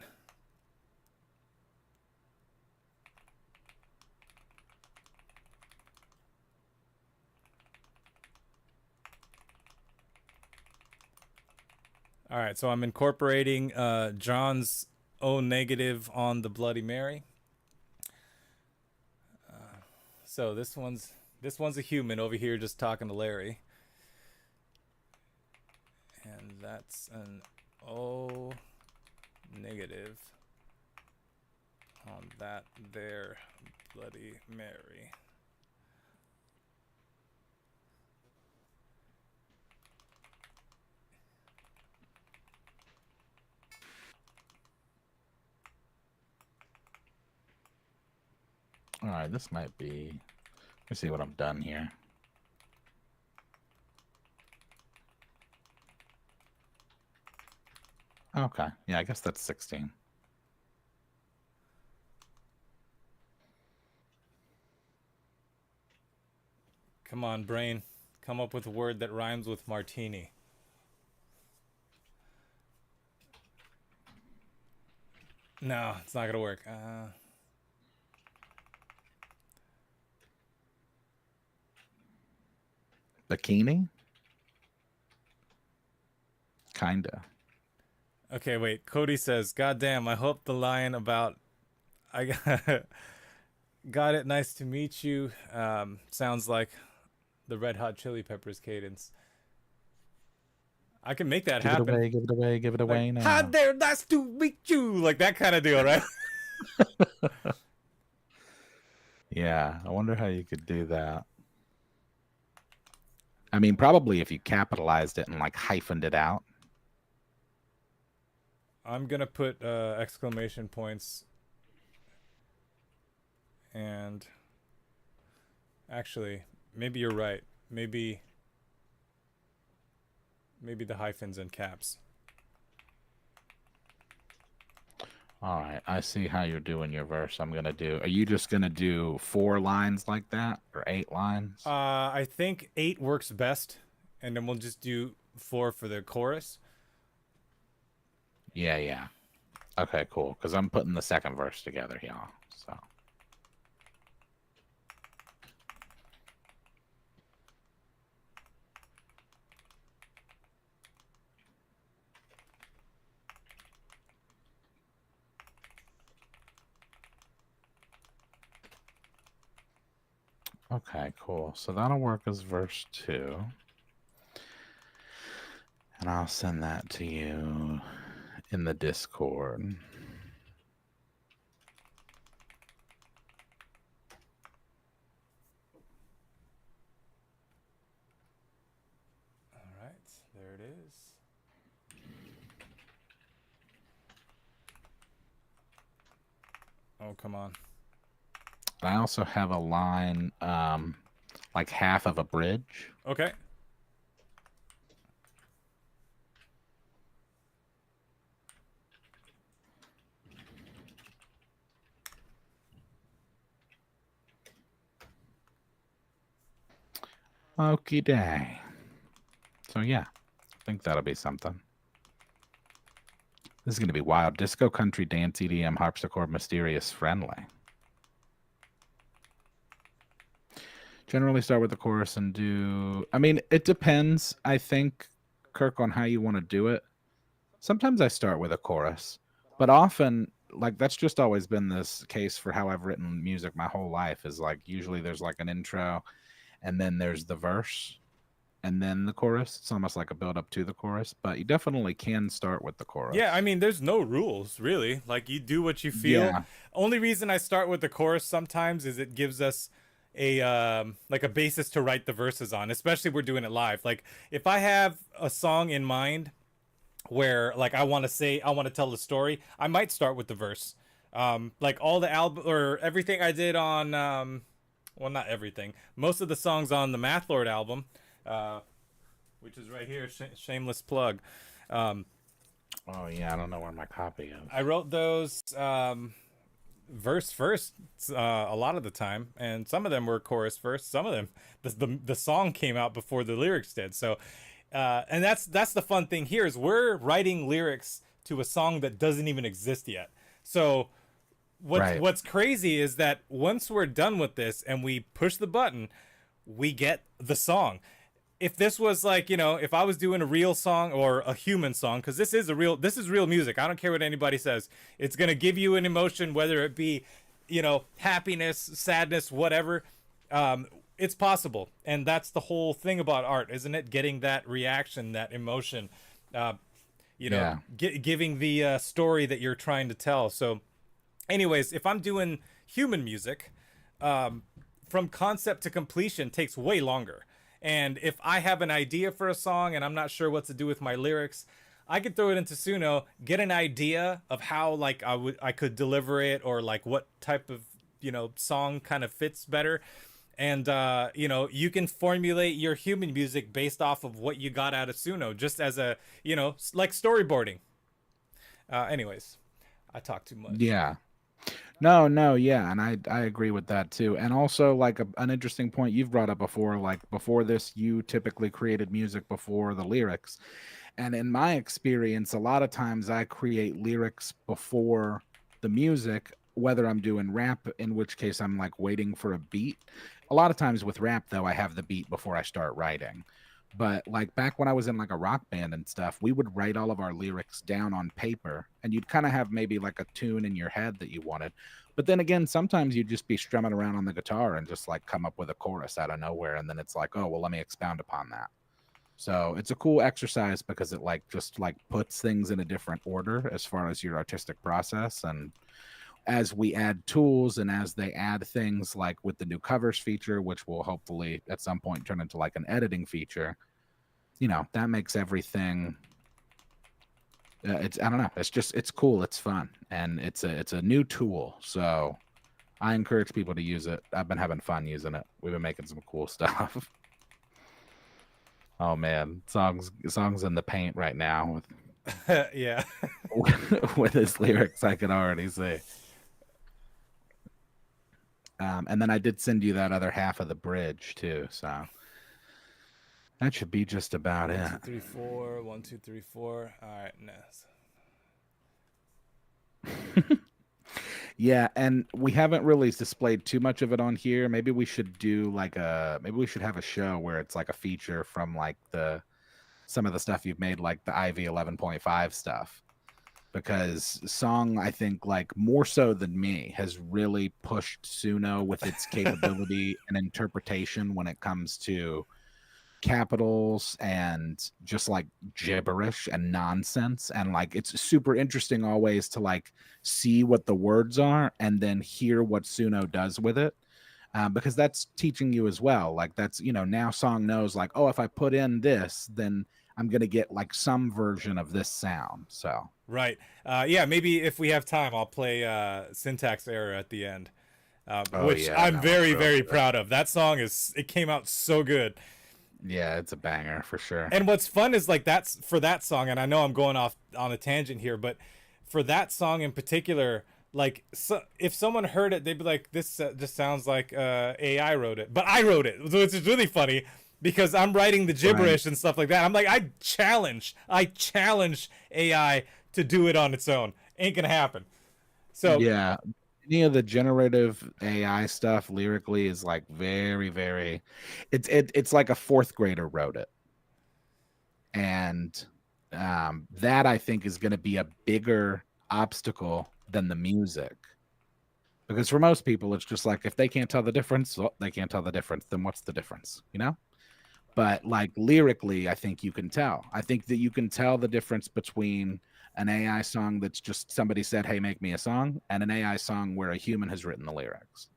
All right. So I'm incorporating John's O negative on the Bloody Mary. So this one's a human over here just talking to Larry. And that's an O negative on that there Bloody Mary. All right, this might be. Let's see what I've done here. Okay, yeah, I guess that's 16. Come on, brain. Come up with a word that rhymes with martini. No, it's not gonna work. Bikini? Kinda. Okay, wait. Cody says, "God damn, I hope the line about I got it. Nice to meet you." Sounds like the Red Hot Chili Peppers cadence. I can make that Give happen. it away, give it away, give it away Like, now. hi there, nice to meet you. Like that kind of deal, right? Yeah, I wonder how you could do that. I mean, probably if you capitalized it and like hyphened it out. I'm gonna put exclamation points. And actually, maybe you're right. Maybe the hyphens and caps. All right, I see how you're doing your verse. I'm gonna do. Are you just gonna do 4 lines like that, or 8 lines? I think 8 works best, and then we'll just do 4 for the chorus. Yeah, yeah. Okay, cool. Because I'm putting the second verse together, y'all. So. Okay, cool. So that'll work as verse 2. And I'll send that to you in the Discord. All right, there it is. Oh, come on. I also have a line, like half of a bridge. Okay. Okie day. So yeah, I think that'll be something. This is going to be wild. Disco, country, dance, EDM, harpsichord, mysterious, friendly. Generally start with the chorus and do... I mean, it depends, I think, Kirk, on how you want to do it. Sometimes I start with a chorus, but often, like, that's just always been this case for how I've written music my whole life, is like, usually there's like an intro, and then there's the verse. and then the chorus. It's almost like a build up to the chorus, but you definitely can start with the chorus. Yeah, I mean, there's no rules really. Like, you do what you feel. Yeah. Only reason I start with the chorus sometimes is it gives us a like a basis to write the verses on, especially if we're doing it live. Like, if I have a song in mind where like I want to tell the story, I might start with the verse. Like all the album or everything I did on well, not everything, most of the songs on the Math Lord album, which is right here, shameless plug. Oh yeah, I don't know where my copy is. I wrote those verse first a lot of the time, and some of them were chorus first. Some of them, the song came out before the lyrics did. So, and that's the fun thing here is we're writing lyrics to a song that doesn't even exist yet. So, what's crazy is that once we're done with this and we push the button, we get the song. If this was like, you know, if I was doing a real song or a human song, because this is real music. I don't care what anybody says. It's gonna give you an emotion, whether it be, you know, happiness, sadness, whatever. It's possible, and that's the whole thing about art, isn't it? Getting that reaction, that emotion, you know, giving the story that you're trying to tell. So, anyways, if I'm doing human music, from concept to completion takes way longer. And if I have an idea for a song and I'm not sure what to do with my lyrics, I could throw it into Suno, get an idea of how like I could deliver it, or like what type of, you know, song kind of fits better. And you know, you can formulate your human music based off of what you got out of Suno, just as a, you know, like storyboarding. Anyways, I talk too much. Yeah. No, yeah, and I agree with that too. And also, like an interesting point you've brought up before, like before this, you typically created music before the lyrics. And in my experience, a lot of times I create lyrics before the music, whether I'm doing rap, in which case I'm like waiting for a beat. A lot of times with rap, though, I have the beat before I start writing. But like back when I was in like a rock band and stuff, we would write all of our lyrics down on paper, and you'd kind of have maybe like a tune in your head that you wanted. But then again, sometimes you'd just be strumming around on the guitar and just like come up with a chorus out of nowhere. And then it's like, oh, well, let me expound upon that. So it's a cool exercise because it like just like puts things in a different order as far as your artistic process. And as we add tools and as they add things like with the new covers feature, which will hopefully at some point turn into like an editing feature, you know, that makes everything I don't know, it's cool, it's fun, and it's a new tool. So I encourage people to use it. I've been having fun using it. We've been making some cool stuff. Oh man, songs in the paint right now with yeah. with his lyrics, I can already see. And then I did send you that other half of the bridge too, so that should be just about it. 1, 2, 3, 4. 1, 2, 3, 4. All right, nice. Yeah, and we haven't really displayed too much of it on here. Maybe we should do like maybe we should have a show where it's like a feature from like some of the stuff you've made, like the IV 11.5 stuff. Because Song, I think, like more so than me, has really pushed Suno with its capability and interpretation when it comes to capitals and just like gibberish and nonsense. And like it's super interesting always to like see what the words are and then hear what Suno does with it, because that's teaching you as well. Like that's, you know, now Song knows like, oh, if I put in this, then I'm gonna get like some version of this sound. So right. Yeah, maybe if we have time, I'll play Syntax Error at the end, which yeah, I'm very, really very good. proud of. That song it came out so good. Yeah, it's a banger for sure. And what's fun is like that's for that song, and I know I'm going off on a tangent here, but for that song in particular, like if someone heard it, they'd be like, this just sounds like AI wrote it. But I wrote it, so it's really funny because I'm writing the gibberish and stuff like that. I'm like, I challenge AI to do it on its own. Ain't gonna happen. So yeah, any of the generative AI stuff lyrically is like very, very. It's like a fourth grader wrote it, and that I think is going to be a bigger obstacle than the music, because for most people it's just like if they can't tell the difference, well, they can't tell the difference. Then what's the difference, you know? But like lyrically, I think you can tell. I think that you can tell the difference between an AI song that's just somebody said, "Hey, make me a song," and an AI song where a human has written the lyrics.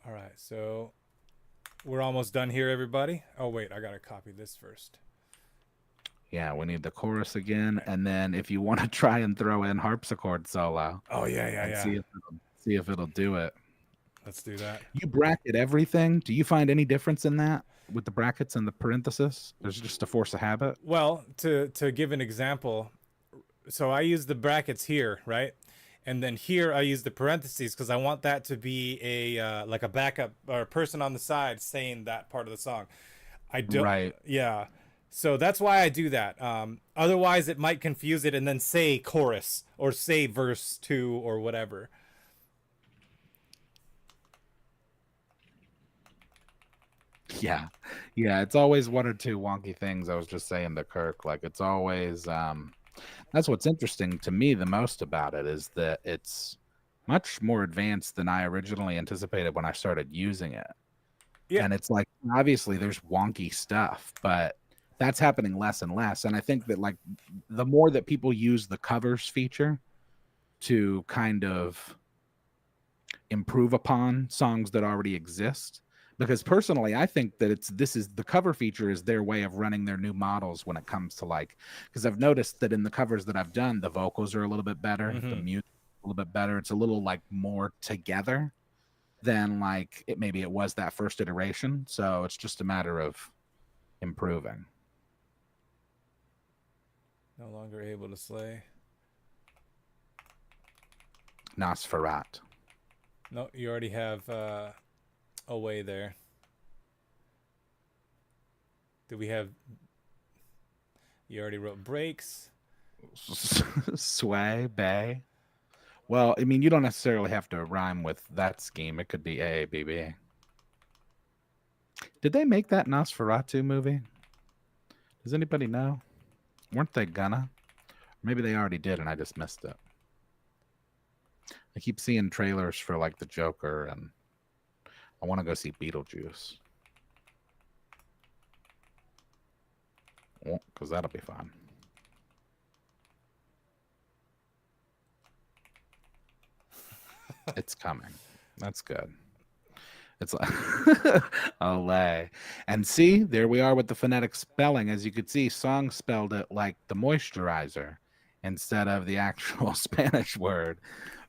All right, so we're almost done here, everybody. Oh wait, I gotta copy this first. Yeah, we need the chorus again, and then if you want to try and throw in harpsichord solo, Oh yeah, yeah, and yeah. see if it'll do it. Let's do that. You bracket everything. Do you find any difference in that with the brackets and the parenthesis? There's just a force of habit. Well, to give an example, so I use the brackets here, right? And then here I use the parentheses because I want that to be a like a backup or a person on the side saying that part of the song. I don't. Right. Yeah. So that's why I do that. Otherwise, it might confuse it and then say chorus or say verse 2 or whatever. Yeah. Yeah. It's always one or two wonky things. I was just saying to Kirk, like it's always that's what's interesting to me the most about it is that it's much more advanced than I originally anticipated when I started using it. Yeah. And it's like obviously there's wonky stuff, but that's happening less and less. And I think that like the more that people use the covers feature to kind of improve upon songs that already exist, because personally I think that this is the cover feature is their way of running their new models when it comes to like, because I've noticed that in the covers that I've done, the vocals are a little bit better, the music a little bit better. It's a little like more together than like maybe it was that first iteration. So it's just a matter of improving. No longer able to slay. Nosferat. No, you already have away there. Do we have? You already wrote breaks. Sway, bay. Well, I mean, you don't necessarily have to rhyme with that scheme. It could be A, B, B. Did they make that Nosferatu movie? Does anybody know? Weren't they gonna? Maybe they already did and I just missed it. I keep seeing trailers for like the Joker and I want to go see Beetlejuice. Well, because that'll be fun. It's coming. That's good. It's like Olay. And see, there we are with the phonetic spelling. As you could see, Song spelled it like the moisturizer instead of the actual Spanish word,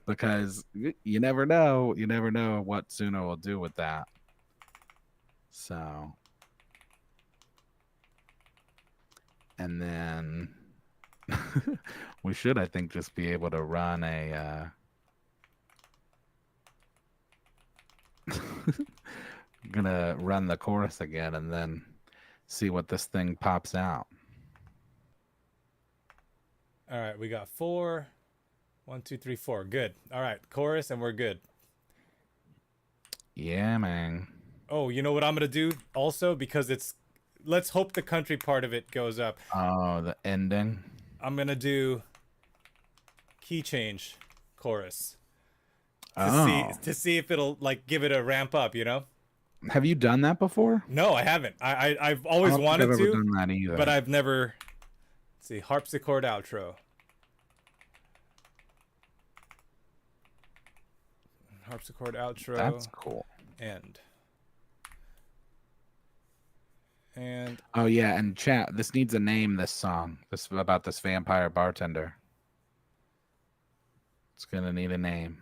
because you never know. You never know what Suno will do with that. So, and then we should, I think, just be able to run a gonna run the chorus again and then see what this thing pops out. All right, we got 4. 1, 2, 3, 4. Good. All right, chorus, and we're good. Yeah, man. Oh, you know what I'm gonna do also, because it's. Let's hope the country part of it goes up. Oh, the ending. I'm gonna do key change chorus to see if it'll like give it a ramp up. You know. Have you done that before? No, I haven't. I've always wanted I've to, ever done that either. but I've never. Let's see, harpsichord outro. Harpsichord outro. That's cool. End. And oh yeah, and chat. This needs a name. This song. This about this vampire bartender. It's gonna need a name.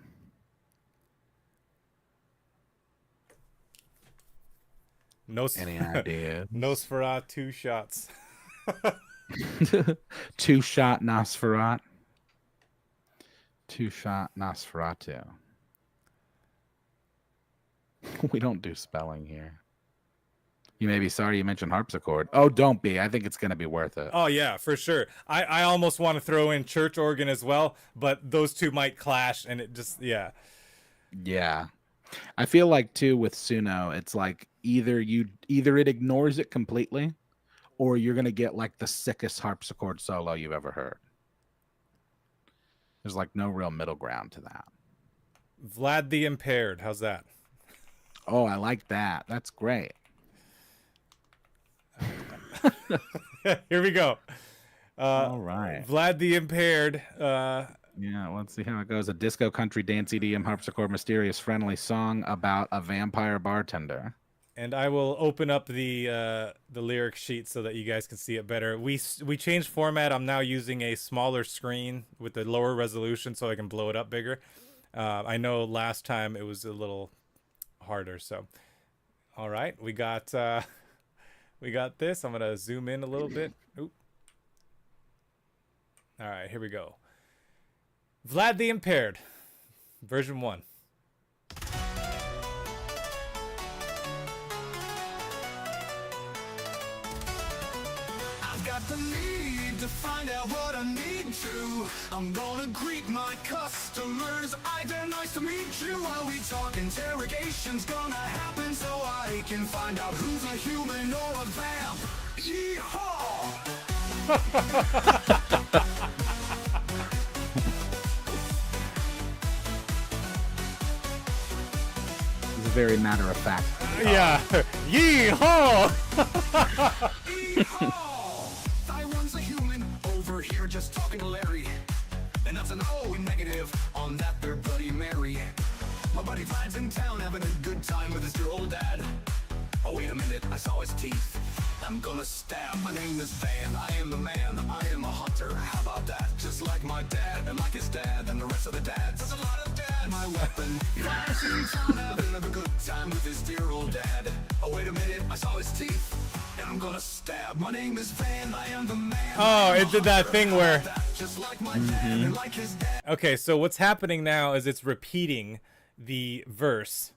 Any ideas? Nosferatu 2 shots. 2-shot Nosferat. 2-shot Nosferatu. We don't do spelling here. You may be sorry you mentioned harpsichord. Oh, don't be. I think it's going to be worth it. Oh, yeah, for sure. I almost want to throw in church organ as well, but those two might clash, and it just, yeah. Yeah. I feel like, too, with Suno, it's like either it ignores it completely, or you're going to get, like, the sickest harpsichord solo you've ever heard. There's, like, no real middle ground to that. Vlad the Impaired. How's that? Oh, I like that. That's great. Here we go. All right. Vlad the Impaired. Yeah, let's see how it goes. A disco country dance EDM harpsichord mysterious friendly song about a vampire bartender. And I will open up the lyric sheet so that you guys can see it better. We changed format. I'm now using a smaller screen with a lower resolution so I can blow it up bigger. I know last time it was a little harder. So, all right, we got this. I'm gonna zoom in a little bit. Oop. All right, here we go. Vlad the Impaired, version 1. I've got the need to find out what I need to. I'm gonna greet my customers. I dare nice to meet you. While we talk, interrogation's gonna happen so I can find out who's a human or a vamp. Yeehaw! It's a very matter of fact. Yeah. Yeehaw! Yeehaw! Taiwan's a human over here just talking to Larry. And that's an O negative on that there Bloody Mary. My buddy Vlad's in town having a good time with his dear old dad. Oh wait a minute, I saw his teeth. I'm gonna stab. My name is Van, I am the man, I am a hunter. How about that? Just like my dad and like his dad and the rest of the dads. There's a lot of dads. My weapon. Vlad's in town having a good time with his dear old dad. Oh wait a minute, I saw his teeth. And I'm gonna stab. My name is Van, I am the man. Oh, it did that thing where... Just like my dad and like his dad. Okay, so what's happening now is it's repeating the verse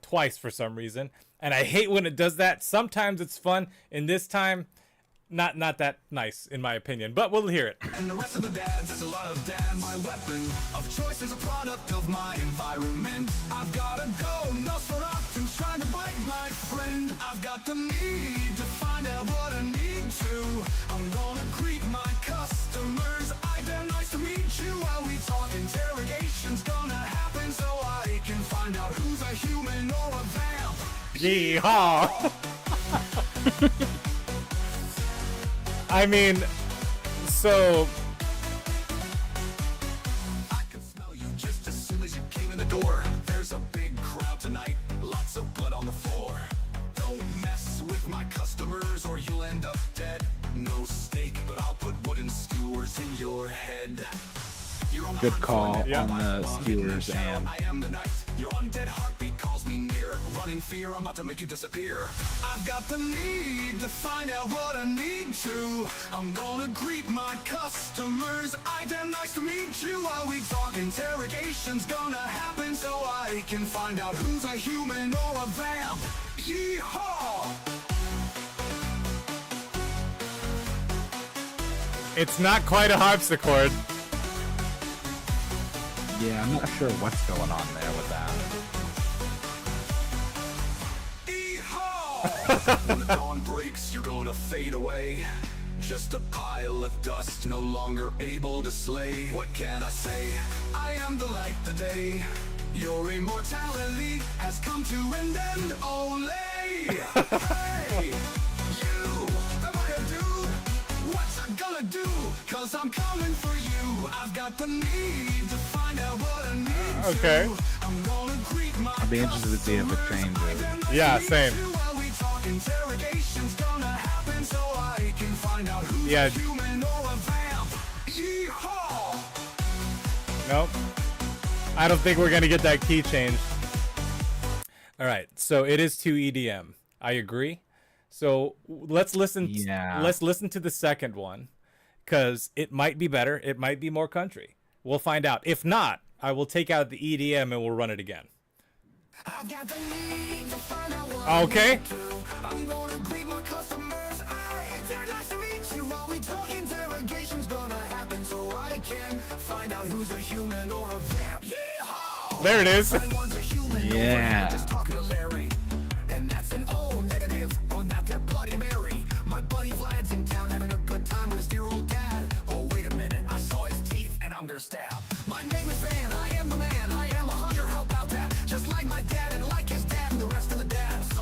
twice for some reason. And I hate when it does that. Sometimes it's fun. And this time, not that nice, in my opinion. But we'll hear it. And the rest of the dads, there's a lot of dads. My weapon of choice is a product of my environment. I've gotta go, Nosferatu's trying to bite my friend. I've got the need to find out what I need to. I'm gonna greet my customers. I dare nice to meet you while we talk. Interrogation's gonna happen so I can find out who's a human or a vamp. Yeehaw! I mean, so... I can smell you just as soon as you came in the door. There's a big crowd tonight, lots of blood on the floor. Don't mess with my customers or you'll end up dead. No steak, but I'll put wooden skewers in your head. Good call Yeah. on the skewers and I am the night. Your undead heartbeat calls me near. Running fear, I'm about to make you disappear. I've got the need to find out what I need to. I'm gonna greet my customers. I dare nice to meet you while we talk. Interrogation's gonna happen so I can find out who's a human or a vamp. Yeehaw! It's not quite a harpsichord. yeah, I'm not sure what's going on there with that. Yeehaw! When the dawn breaks, you're gonna fade away. Just a pile of dust, no longer able to slay. What can I say? I am the light, the day. Your immortality has come to an end. Ole! Hey! You! Am I a dude? What's I gonna do? Cause I'm coming for you. I've got the need to find out what I need to. Okay. I'm gonna greet my I'd be interested to see if it changes. Yeah, same. Interrogation's gonna happen so I can find out who's Yeah. a human or a vamp. Yeehaw! Nope. I don't think we're gonna get that key change. All right, so it is 2 EDM. I agree. So let's listen. Yeah. Let's listen to the second one, because it might be better. It might be more country. We'll find out. If not, I will take out the EDM and we'll run it again. I've got the need to find out what Okay. I need to. I'm gonna greet my customers. They're nice to meet you while we talk. Interrogation's gonna happen so I can find out who's a human or a vamp. Yeehaw! There it is. Everyone's a human. Yeah. Just talking to Larry. And that's an O negative on that there Bloody Mary. My buddy Vlad's in town having a good time with his dear old dad. Oh, wait a minute, I saw his teeth and I'm gonna stab. My name is Van, I am the man, I am a hunter, how about that? Just like my dad and like his dad and the rest of the dads.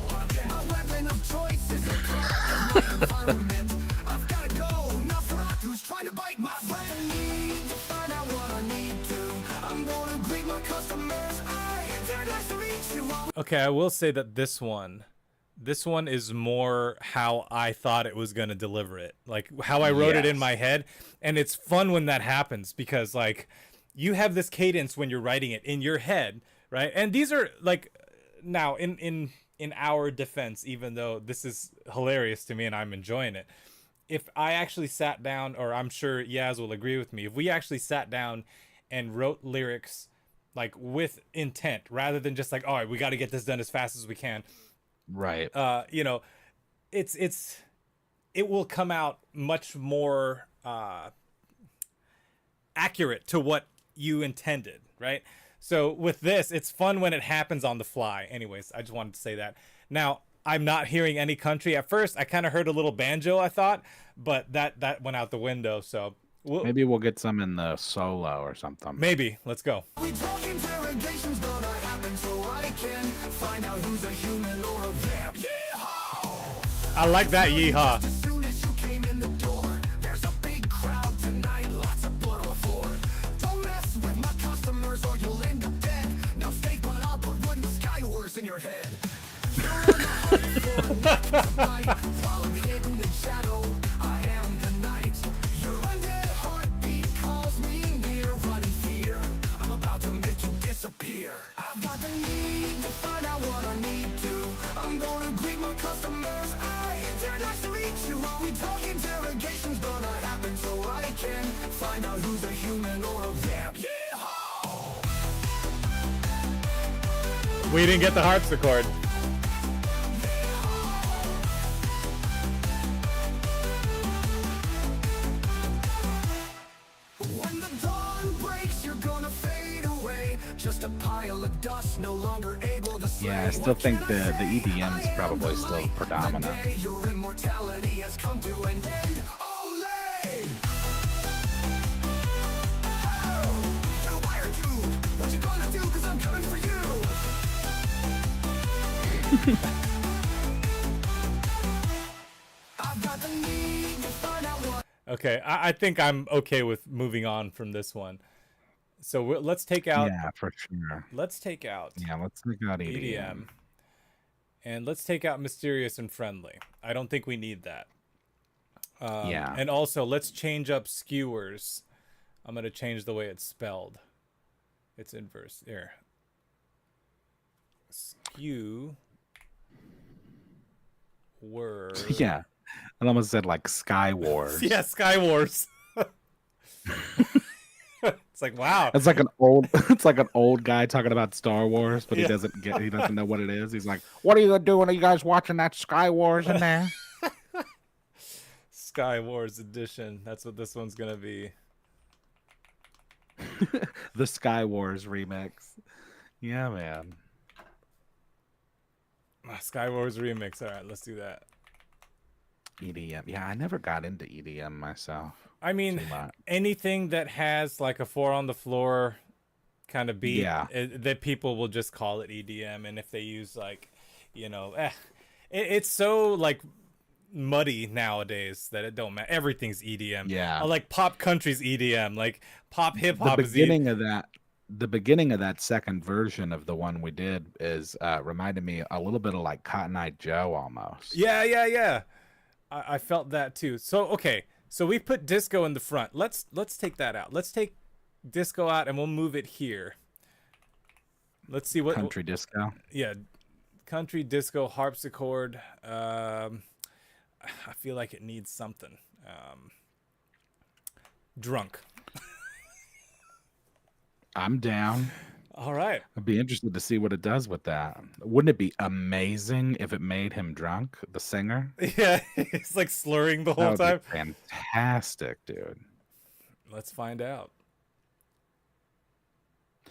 My weapon of choice is a product of environment. I've gotta go, Nosferatu's trying to bite my friend. I need to find out what I need to. I'm gonna greet my customers. They're nice to meet you. Okay, I will say that this one is more how I thought it was going to deliver it. Like how I wrote it in Yes. my head. And it's fun when that happens because like you have this cadence when you're writing it in your head, right? And these are like now in our defense, even though this is hilarious to me and I'm enjoying it. If I actually sat down, or I'm sure Yaz will agree with me, if we actually sat down and wrote lyrics like with intent rather than just like, all right, we got to get this done as fast as we can. Right. You know, it will come out much more accurate to what you intended, right? So with this, it's fun when it happens on the fly. Anyways, I just wanted to say that. Now, I'm not hearing any country. At first, I kind of heard a little banjo, I thought, but that went out the window. So Maybe we'll get some in the solo or something. maybe. Let's go. We talk interrogations gonna happen so I can find out who's a human or a vamp. Yeehaw! I like that yeehaw. As soon as you came in the door, there's a big crowd tonight, lots of blood on the floor. Don't mess with my customers or you'll end up dead. Now stay put up or run the sky wars in your head. You're on the hunt for a weapon tonight, while I'm hidden in shadow. I am the night. Your undead heartbeat calls me near, running fear. I'm about to make you disappear. I've got the need to find out what I need to. I'm gonna greet my customers. They're nice to meet you. While we talk interrogations gonna happen so I can find out who's a human or a vamp. Yeehaw! We didn't get the harpsichord. When the dawn breaks, you're gonna fade away. Just a pile of dust, no longer able to slay. Yeah, I still think the EDM is probably still predominant. Your immortality has come to an end. Olay! Oh, you're wired to. What you gonna do? 'Cause I'm coming for you. I've got the need to find out what. Okay, I think I'm okay with moving on from this one. So let's take out. Yeah, for sure. Let's take out Yeah, let's look at EDM. EDM. And let's take out mysterious and friendly. I don't think we need that. Yeah. And also, let's change up skewers. I'm going to change the way it's spelled. It's inverse. Here. Skew. Word. Yeah. It almost said like Sky Wars. Yeah, Sky Wars. It's like, wow. It's like an old guy talking about Star Wars, but Yeah. he doesn't know what it is. He's like, "What are you doing? Are you guys watching that Sky Wars in there?" Sky Wars edition. That's what this one's going to be. The Sky Wars remix. Yeah, man. Sky Wars remix. All right, let's do that. EDM. Yeah, I never got into EDM myself. I mean, Too much. anything that has like a 4 on the floor kind of beat, Yeah. that people will just call it EDM. And if they use like, it's so like muddy nowadays that it don't matter. Everything's EDM. Yeah. Like pop country's EDM, like pop hip hop The is beginning of that second version of the one we did is reminded me a little bit of like Cotton Eye Joe almost. Yeah. I felt that too. So okay, so we put disco in the front. Let's take that out. Let's take disco out and we'll move it here. Let's see what Country disco. Yeah, country disco harpsichord. I feel like it needs something. Drunk. I'm down. All right. I'd be interested to see what it does with that. Wouldn't it be amazing if it made him drunk, the singer? Yeah, he's like slurring the That whole would time. be fantastic, dude. Let's find out.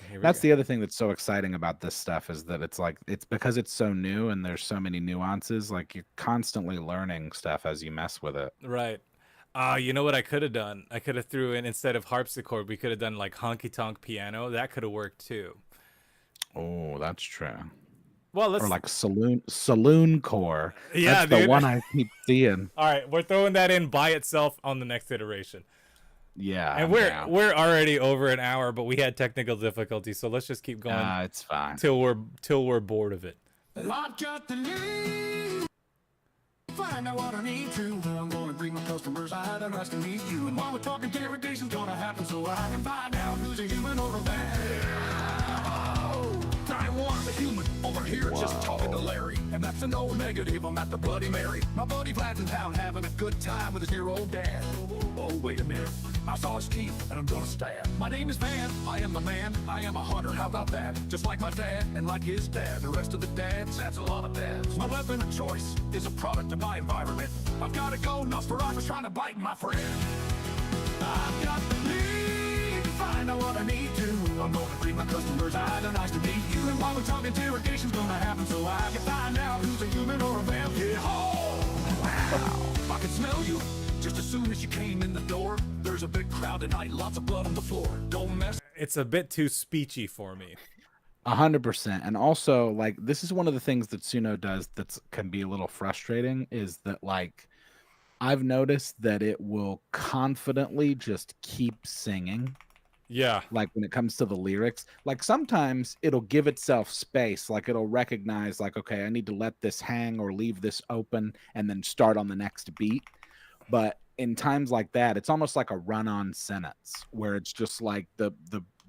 Here we That's go. the other thing that's so exciting about this stuff is that it's because it's so new and there's so many nuances. Like you're constantly learning stuff as you mess with it. Right. You know what I could have done? I could have threw in, instead of harpsichord, we could have done like honky tonk piano. That could have worked too. Oh, that's true. Well, let's. or like saloon core. Yeah, That's the dude. one I keep seeing. All right, we're throwing that in by itself on the next iteration. Yeah, And we're already over an hour, but we had technical difficulties, so let's just keep going it's fine. till we're bored of it. I've got the need. Find out what I need to. I'm gonna greet my customers. I had a nice to meet you. And while we're talking, interrogation's gonna happen, so I can find out who's a human or a man. I want a human over here just talking to Larry. And that's a no negative, I'm at the Bloody Mary. My buddy Vlad's in town having a good time with his dear old dad. Oh, wait a minute. I saw his teeth and I'm gonna stab. My name is Van, I am the man, I am a hunter, how about that? Just like my dad and like his dad. The rest of the dads, that's a lot of dads. My weapon of choice is a product of my environment. I've gotta go, Nosferatu's trying to bite my friend. I've got the need to find out what I need to. I'm gonna greet my customers, either nice to meet you. And while we're talking, interrogation's gonna happen, so I can find out who's a human or a vampire. Oh, wow. I can smell you just as soon as you came in the door. There's a big crowd tonight, lots of blood on the floor. Don't mess. It's a bit too speechy for me. 100%. And also, like, this is one of the things that Suno does that's can be a little frustrating, is that, like, I've noticed that it will confidently just keep singing. Yeah. Like, when it comes to the lyrics, like, sometimes it'll give itself space. Like, it'll recognize, like, okay, I need to let this hang or leave this open and then start on the next beat. But in times like that, it's almost like a run-on sentence where it's just like the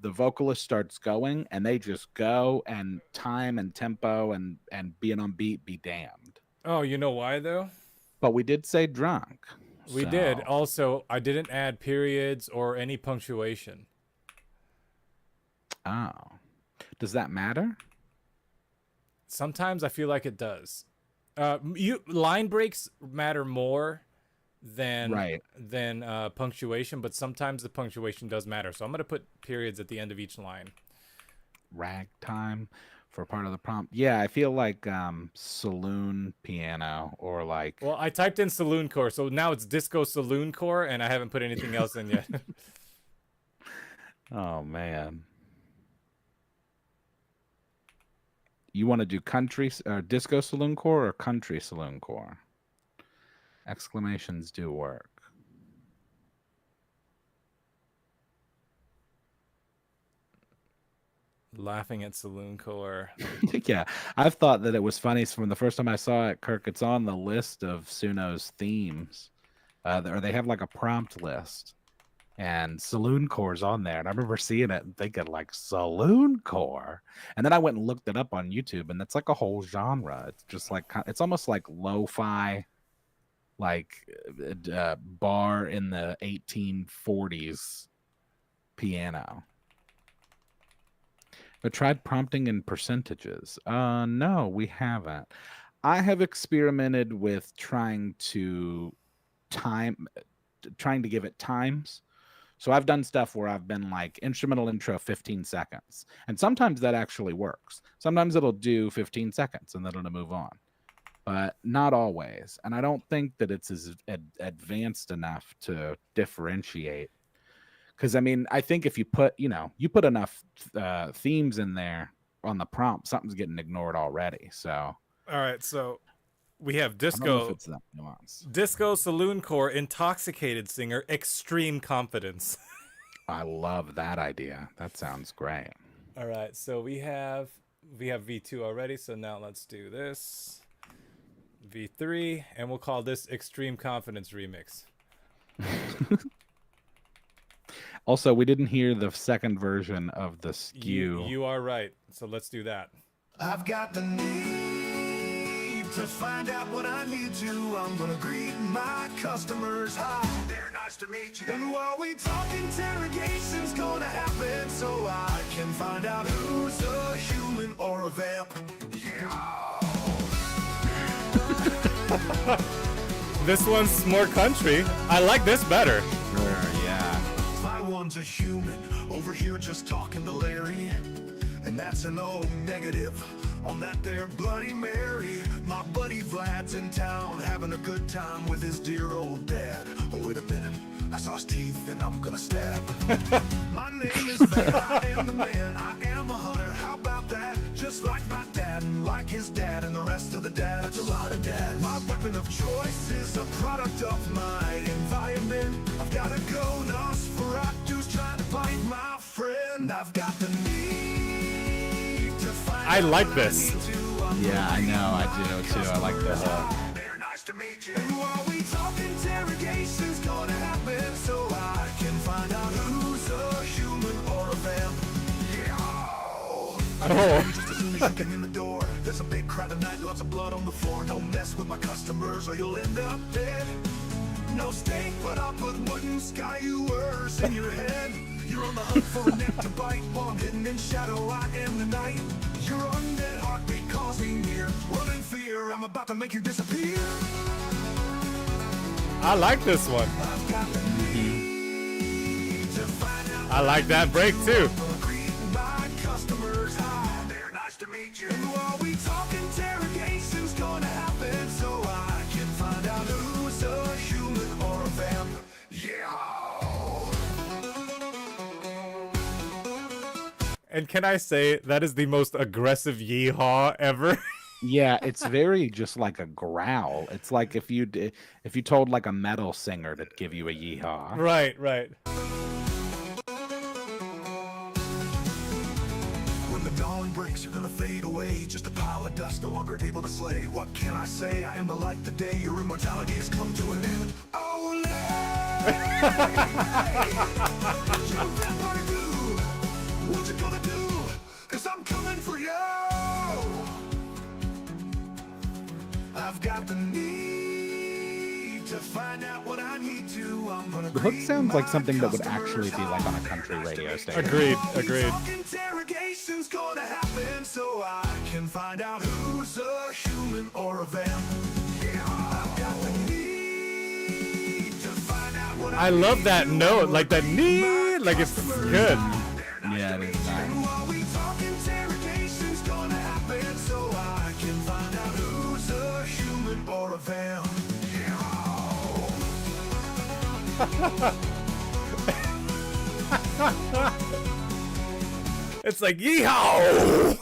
vocalist starts going and they just go, and time and tempo and being on beat be damned. Oh, you know why though? But we did say drunk. We did. Also, I didn't add periods or any punctuation. Oh. Does that matter? Sometimes I feel like it does. Line breaks matter more than punctuation, but sometimes the punctuation does matter. So I'm going to put periods at the end of each line. Ragtime for part of the prompt. Yeah, I feel like saloon piano or like... Well, I typed in saloon core, so now it's disco saloon core, and I haven't put anything else in yet. Oh, man. You want to do country disco saloon core or country saloon core? Exclamations do work. Laughing at saloon core. Yeah, I've thought that it was funny from the first time I saw it, Kirk. It's on the list of Suno's themes. Or they have like a prompt list. And saloon core's on there. And I remember seeing it and thinking, like, saloon core? And then I went and looked it up on YouTube, and that's like a whole genre. It's just like, it's almost like lo-fi, like bar in the 1840s piano. But tried prompting in percentages. No, we haven't. I have experimented with trying to give it times. So I've done stuff where I've been like instrumental intro 15 seconds. And sometimes that actually works. Sometimes it'll do 15 seconds and then it'll move on. But not always. And I don't think that it's as advanced enough to differentiate. Because, I mean, I think if you put enough themes in there on the prompt, something's getting ignored already. So, all right, so we have disco. I don't know if it's that nuance. Disco saloon core, intoxicated singer, extreme confidence. I love that idea. That sounds great. All right, so we have V2 already. So now let's do this V3, and we'll call this Extreme Confidence Remix. Also, we didn't hear the second version of the skew. You are right. So let's do that. I've got the need to find out what I need to. I'm gonna greet my customers. Hi, they're nice to meet you. And while we talk, interrogation's gonna happen, so I can find out who's a human or a vamp. Yeah. This one's more country. I like this better. Sure, yeah. My one's a human over here just talking to Larry. And that's an O negative on that there Bloody Mary. My buddy Vlad's in town having a good time with his dear old dad. Oh, wait a minute, I saw his teeth and I'm gonna stab. My name is Van, I am the man, I am a hunter. How about that? Just like my dad. Manhattan like his dad and the rest of the dads. A lot of dads. My weapon of choice is a product of my environment. I've gotta go Nosferatu's trying to bite my friend. I've got the need to find I like out this. what I need to. Yeah, I know, I do too. I like the hook. They're nice to meet you. And while we talk, interrogation's gonna happen, so I can find out who's a human or a vamp. Yeah. Oh. Just as soon as you get in the door, there's a big crowd tonight, lots of blood on the floor. Don't mess with my customers or you'll end up dead. No steak, but I'll put wooden skywers in your head. You're on the hunt for a neck to bite, while I'm hidden in shadow. I am the night. Your undead heartbeat calls me near. Run in fear, I'm about to make you disappear. I like this one. I've got the need to find out. I like that break too. Greet my customers. Hi, they're nice to meet you. And while we talk, interrogation's gonna happen, so I can find out who's a human or a vamp. Yeah. And can I say that is the most aggressive yeehaw ever? Yeah, it's very just like a growl. It's like if you told like a metal singer to give you a yeehaw. Right, right. When the dawn breaks, you're gonna fade away. Just a pile of dust, no longer able to slay. What can I say? I am the light, the day. Your immortality has come to an end. Oh, what you gonna do? 'Cause I'm coming for you. I've got the need to find out what I need to. I'm gonna The hook greet sounds like my something that would customers. actually be like on a country radio station. Agreed, agreed. Interrogation's gonna happen, so I can find out who's a human or a vamp. Yeah, I've got the need to find out what I love that note, like that need, like it's good. Yeah, it is nice. And while we talk, interrogation's gonna happen, so I can find out who's a human or a vamp. It's like yeehaw.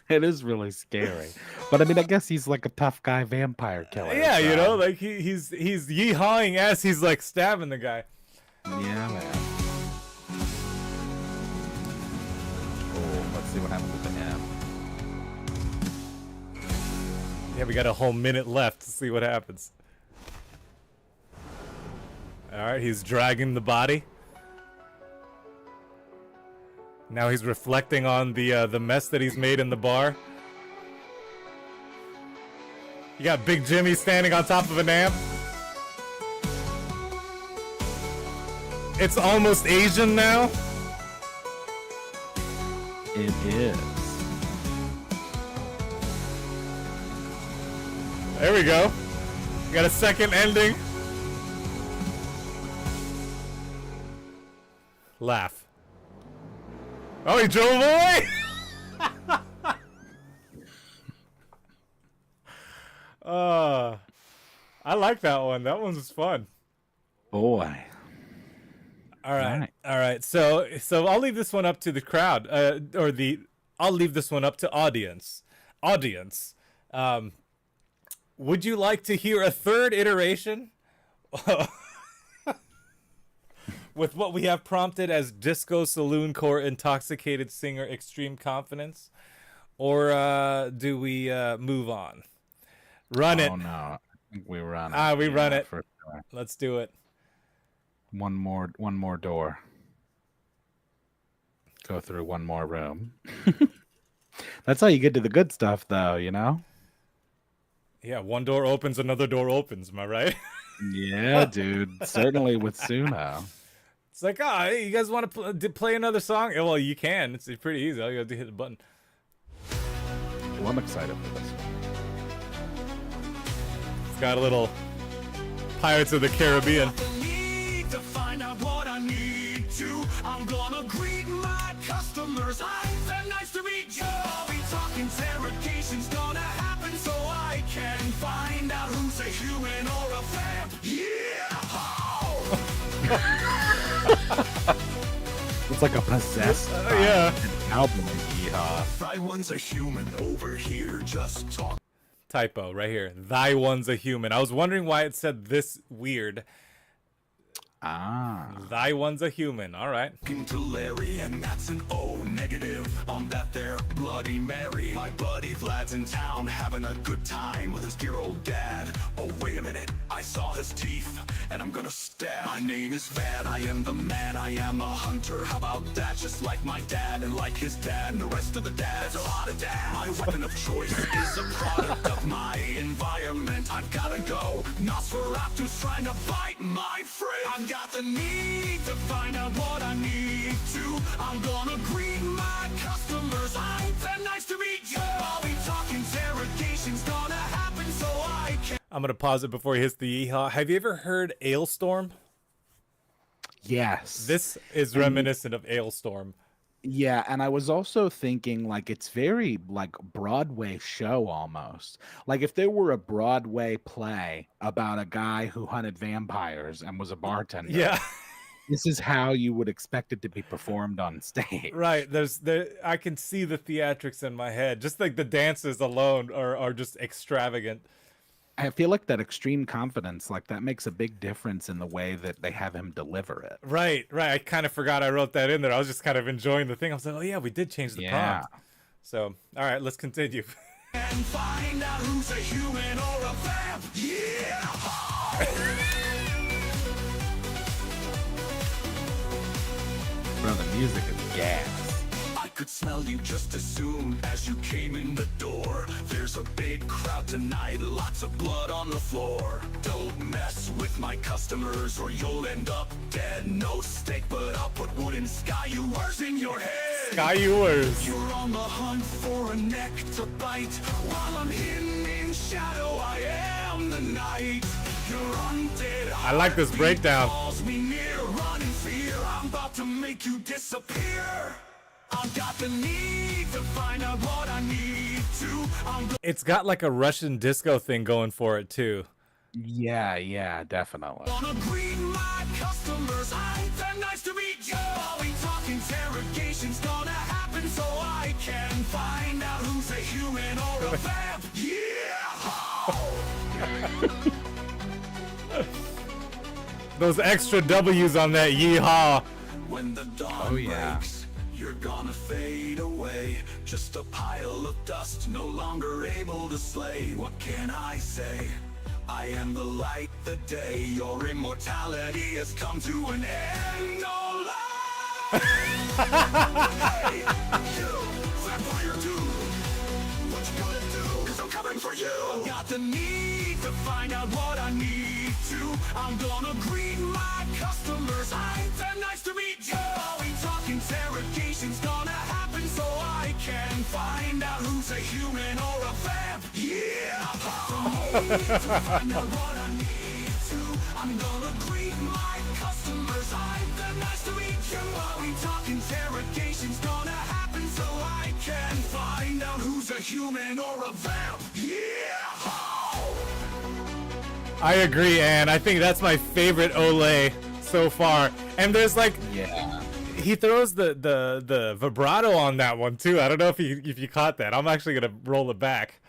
It is really scary. But I mean, I guess he's like a tough guy vampire killer. Yeah, you so- know, like he's yeehawing as he's like stabbing the guy. Yeah, man. Oh, let's see what happens with the M. Yeah, we got a whole minute left to see what happens. All right, he's dragging the body. Now he's reflecting on the mess that he's made in the bar. You got Big Jimmy standing on top of an amp. It's almost Asian now. It is. There we go. Got a second ending. Laugh. Oh, he drove away! I like that one. That one was fun. Boy. All right. Right. All right. So I'll leave this one up to the crowd, I'll leave this one up to audience. Audience, would you like to hear a third iteration with what we have prompted as disco saloon core intoxicated singer extreme confidence, or do we move on? Run it. Oh no, I think we run it. Ah, we run it. For sure. Let's do it. One more door. Go through one more room. That's how you get to the good stuff, though, you know? Yeah, one door opens, another door opens. Am I right? Yeah, dude. Certainly with Suno. It's like, oh, hey, you guys want to play another song? Yeah, well, you can. It's pretty easy. All you have to hit the button. Well, I'm excited for this. It's got a little Pirates of the Caribbean. Need to find out what I need to. I'm gonna greet my customers. Hi, they're nice to meet you. I'll be talking, interrogation's gonna happen, so I can find out who's a human or a vamp. Yeah! It's like a possessed Yeah. album is Yeehaw. Thy one's a human over here, just talk. Typo right here. Thy one's a human. I was wondering why it said this weird. Ah. Thy one's a human. All right. To Larry, and that's an O negative on that there Bloody Mary. My buddy Vlad's in town having a good time with his dear old dad. Oh, wait a minute, I saw his teeth, and I'm gonna stab. My name is Vad, I am the man, I am a hunter. How about that? Just like my dad, and like his dad, and the rest of the dads. A lot of dad. My weapon of choice is a product of my environment. I've gotta go. Nosferatu's trying to bite my friend. I've got the need to find out what I need to. I'm gonna greet my customers. I'm nice to meet you. I'll be talking, interrogation's gonna happen, so I can. I'm gonna pause it before he hits the yeehaw. Have you ever heard Ailstorm? Yes. This is reminiscent of Ailstorm. Yeah, and I was also thinking like it's very like Broadway show almost. Like if there were a Broadway play about a guy who hunted vampires and was a bartender. Yeah. This is how you would expect it to be performed on stage. Right. I can see the theatrics in my head. Just like the dances alone are just extravagant. I feel like that extreme confidence, like that makes a big difference in the way that they have him deliver it. Right. I kind of forgot I wrote that in there. I was just kind of enjoying the thing. I was like, oh yeah, we did change the prompt. So, all right, let's continue. And find out who's a human or a vamp. Yeah. Bro, the music is gas. I could smell you just as soon as you came in the door. There's a big crowd tonight, lots of blood on the floor. Don't mess with my customers or you'll end up dead. No steak, but I'll put wooden skywers in your head. Skywers. You're on the hunt for a neck to bite. While I'm hidden in shadow, I am the night. You're undead. I like this breakdown. Calls me near, run in fear. I'm about to make you disappear. I've got the need to find out what I need to. It's got like a Russian disco thing going for it too. Yeah, definitely. Gonna greet my customers. I'm nice to meet you. I'll be talking, interrogation's gonna happen, so I can find out who's a human or a vamp. Yeah. Those extra W's on that yeehaw. When the dawn yeah. breaks, you're gonna fade away. Just a pile of dust, no longer able to slay. What can I say? I am the light, the day. Your immortality has come to an end. No lie. Hey, you, vampire dude. What you gonna do? 'Cause I'm coming for you. I've got the need to find out what I need to. I'm gonna greet my customers. I'm nice to meet you. I'll be talking, interrogation's gonna happen, so I can find out who's a human or a vamp. Yeah. To find out what I need to. I'm gonna greet my customers. I'm nice to meet you. I'll be talking, interrogation's gonna happen, so I can find out who's a human or a vamp. Yeah. I agree, Ann. I think that's my favorite Olay so far. And there's like, Yeah. he throws the vibrato on that one too. I don't know if you caught that. I'm actually gonna roll it back.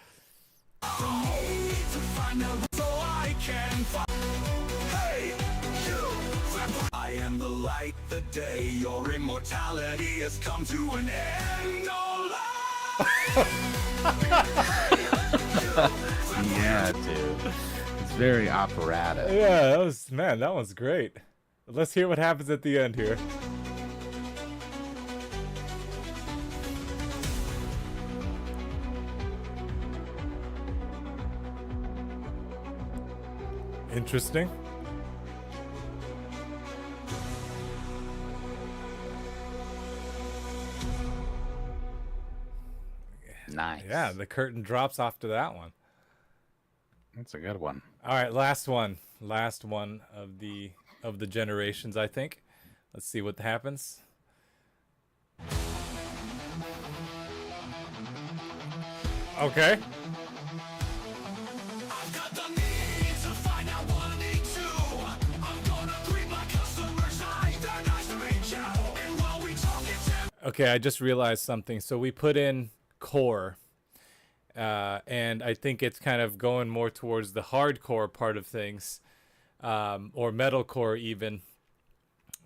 I am the light, the day. Your immortality has come to an end. No lie. Yeah, dude. It's very operatic. Yeah, that one's great. Let's hear what happens at the end here. Interesting. Nice. Yeah, the curtain drops off to that one. That's a good one. All right, last one of the generations, I think. Let's see what happens. Okay. Okay, I just realized something. So we put in core, and I think it's kind of going more towards the hardcore part of things, or metalcore even.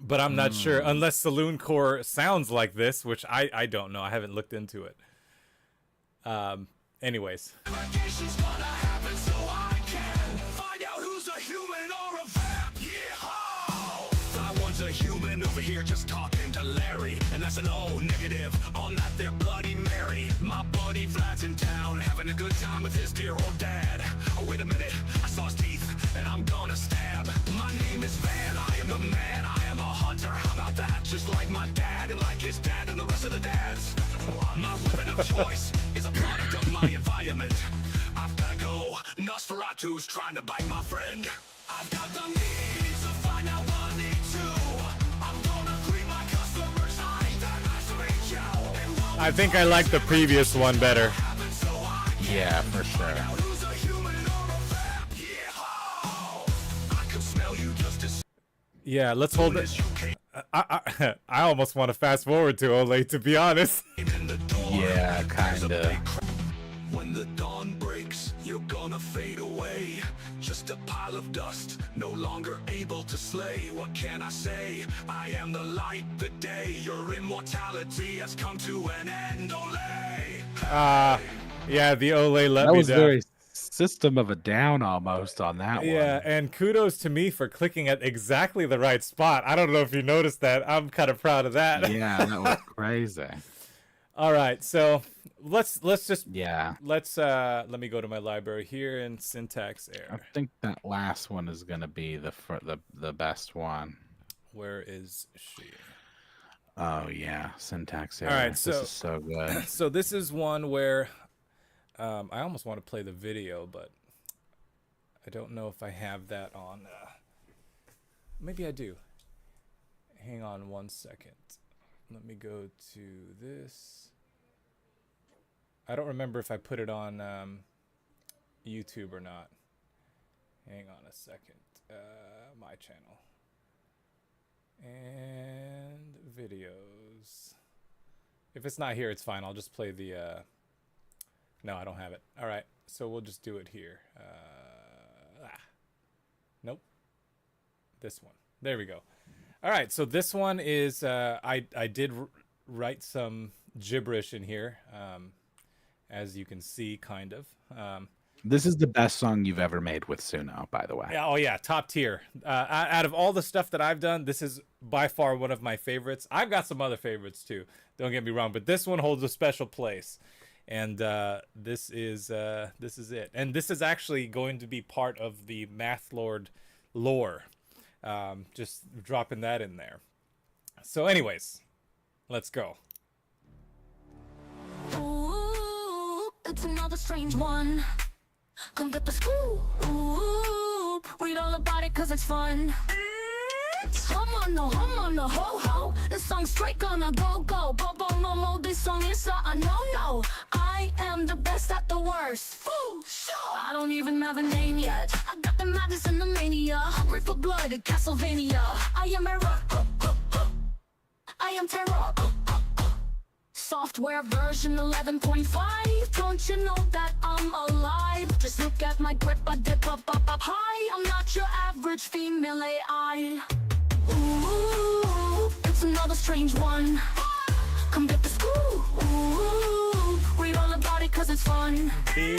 But I'm not sure, unless saloon core sounds like this, which I don't know. I haven't looked into it. Anyways. Investigation's gonna happen so I can find out who's a human or a vamp. Yeah, I one's a human over here just talking to Larry, and that's an O negative on that there Bloody Mary. My buddy Vlad's in town having a good time with his dear old dad. Oh wait a minute, I saw his teeth and I'm gonna stab. My name is Van, I am the man, I am a hunter. How about that? Just like my dad and like his dad and the rest of the dads. My weapon of choice is a product of my environment. I've gotta go. Nosferatu's trying to bite my friend. I've got the means to find out what I need to. I'm gonna greet my customers. I ain't that nice to reach out. And while I think I like the previous one better. happens, so I can Yeah, for sure. find out who's a human or a vamp. Yeah, I can smell you just as Yeah, let's hold soon it. as you came I almost want to fast forward to Ole, to be honest. in the door. Yeah, There's a kinda. big When the dawn breaks, you're gonna fade away. Just a pile of dust, no longer able to slay. What can I say? I am the light, the day. Your immortality has come to an end, Ole. Yeah, the Ole let That me was down. very System of a Down almost on that Yeah, one. and kudos to me for clicking at exactly the right spot. I don't know if you noticed that. I'm kind of proud of that. Yeah, that was crazy. All right, so let's just Yeah, let me go to my library here in syntax I error. think that last one is gonna be the best one. Where is she? Oh yeah, syntax error. All right, this so- is so good. So this is one where I almost want to play the video, but I don't know if I have that on. Maybe I do. Hang on 1 second. Let me go to this. I don't remember if I put it on YouTube or not. Hang on a second. My channel. And videos. If it's not here, it's fine. I'll just play the... No, I don't have it. All right, so we'll just do it here. Nope. This one. There we go. All right, so this one is I did write some gibberish in here, as you can see, kind of. This is the best song you've ever made with Suno, by the way. Yeah, oh yeah, top tier. Out of all the stuff that I've done, this is by far one of my favorites. I've got some other favorites too. Don't get me wrong, but this one holds a special place. And this is it. And this is actually going to be part of the Math Lord lore. Just dropping that in there. So anyways, let's go. Ooh, it's another strange one. Come get the scoop. Ooh, read all about it 'cause it's fun. Hum on the ho ho. This song's straight gonna go go. Bo no no. This song is a no. I am the best at the worst. Foo, sure. I don't even have a name yet. I got the madness and the mania. Hungry for blood at Castlevania. I am error. I am terror. Software version 11.5. Don't you know that I'm alive? Just look at my grip, I dip up high. I'm not your average female AI. Ooh, it's another strange one. Come get the scoop. Ooh, read all about it 'cause it's fun. Hum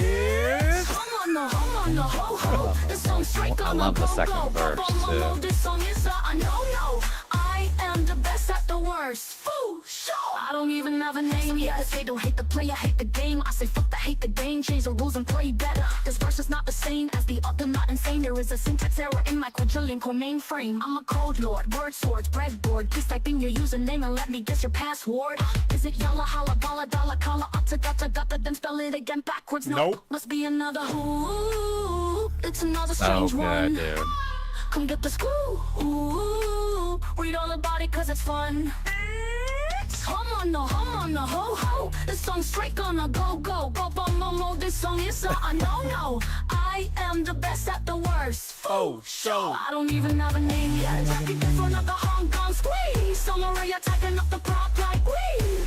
on the ho ho. This song's straight gonna love the go second go. verse, Bo, too. this song is a no. I am the best at the worst. Foo, sure. I don't even have a name yet. I say don't hate the player, hate the game. I say fuck the hate the game. Change the rules and play better. This verse is not the same as the other, not insane. There is a syntax error in my quadrillion core mainframe. I'm a code lord, word swords, breadboard. Please type in your username and let me guess your password. Is it yalla holla balla dollar collar utter gata then spell it again backwards? Nope. Must be another who. It's another So strange good, one. dude. Come get the scoop. Ooh, read all about it 'cause it's fun. Hum on the ho ho. This song's straight gonna go go. Bo, this song is a no. I am the best at the worst. Oh, so. I don't even have a name yet. Happy for another Hong Kong squeeze. Summary attacking up the prop like we.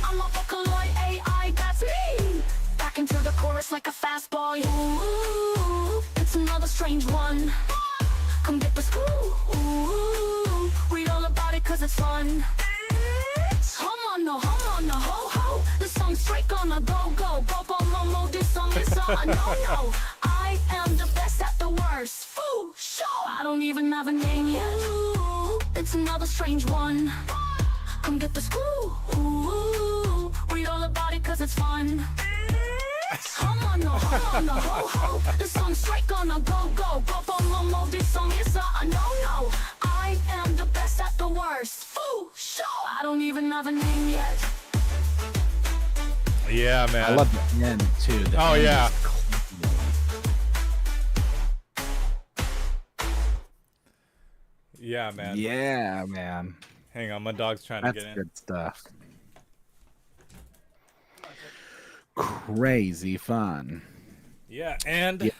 it's fun. Hum on the ho ho. The song's straight gonna go go. Pop on momo, this song is a no. I am the best at the worst. Foo, show. I don't even have a name yet. Ooh, it's another strange one. Come get the screw. Ooh, read all about it 'cause it's fun. Hum on the ho ho. The song's straight gonna go go. Pop on momo, this song is a no. I am the best at the worst. Foo, show. I don't even have a name yet. Yeah, man. I love the end too. The Oh, end yeah. is clean. Yeah, man. Yeah, man. Hang on, my dog's trying to That's get in. good stuff. Crazy fun. Yeah, and Yeah.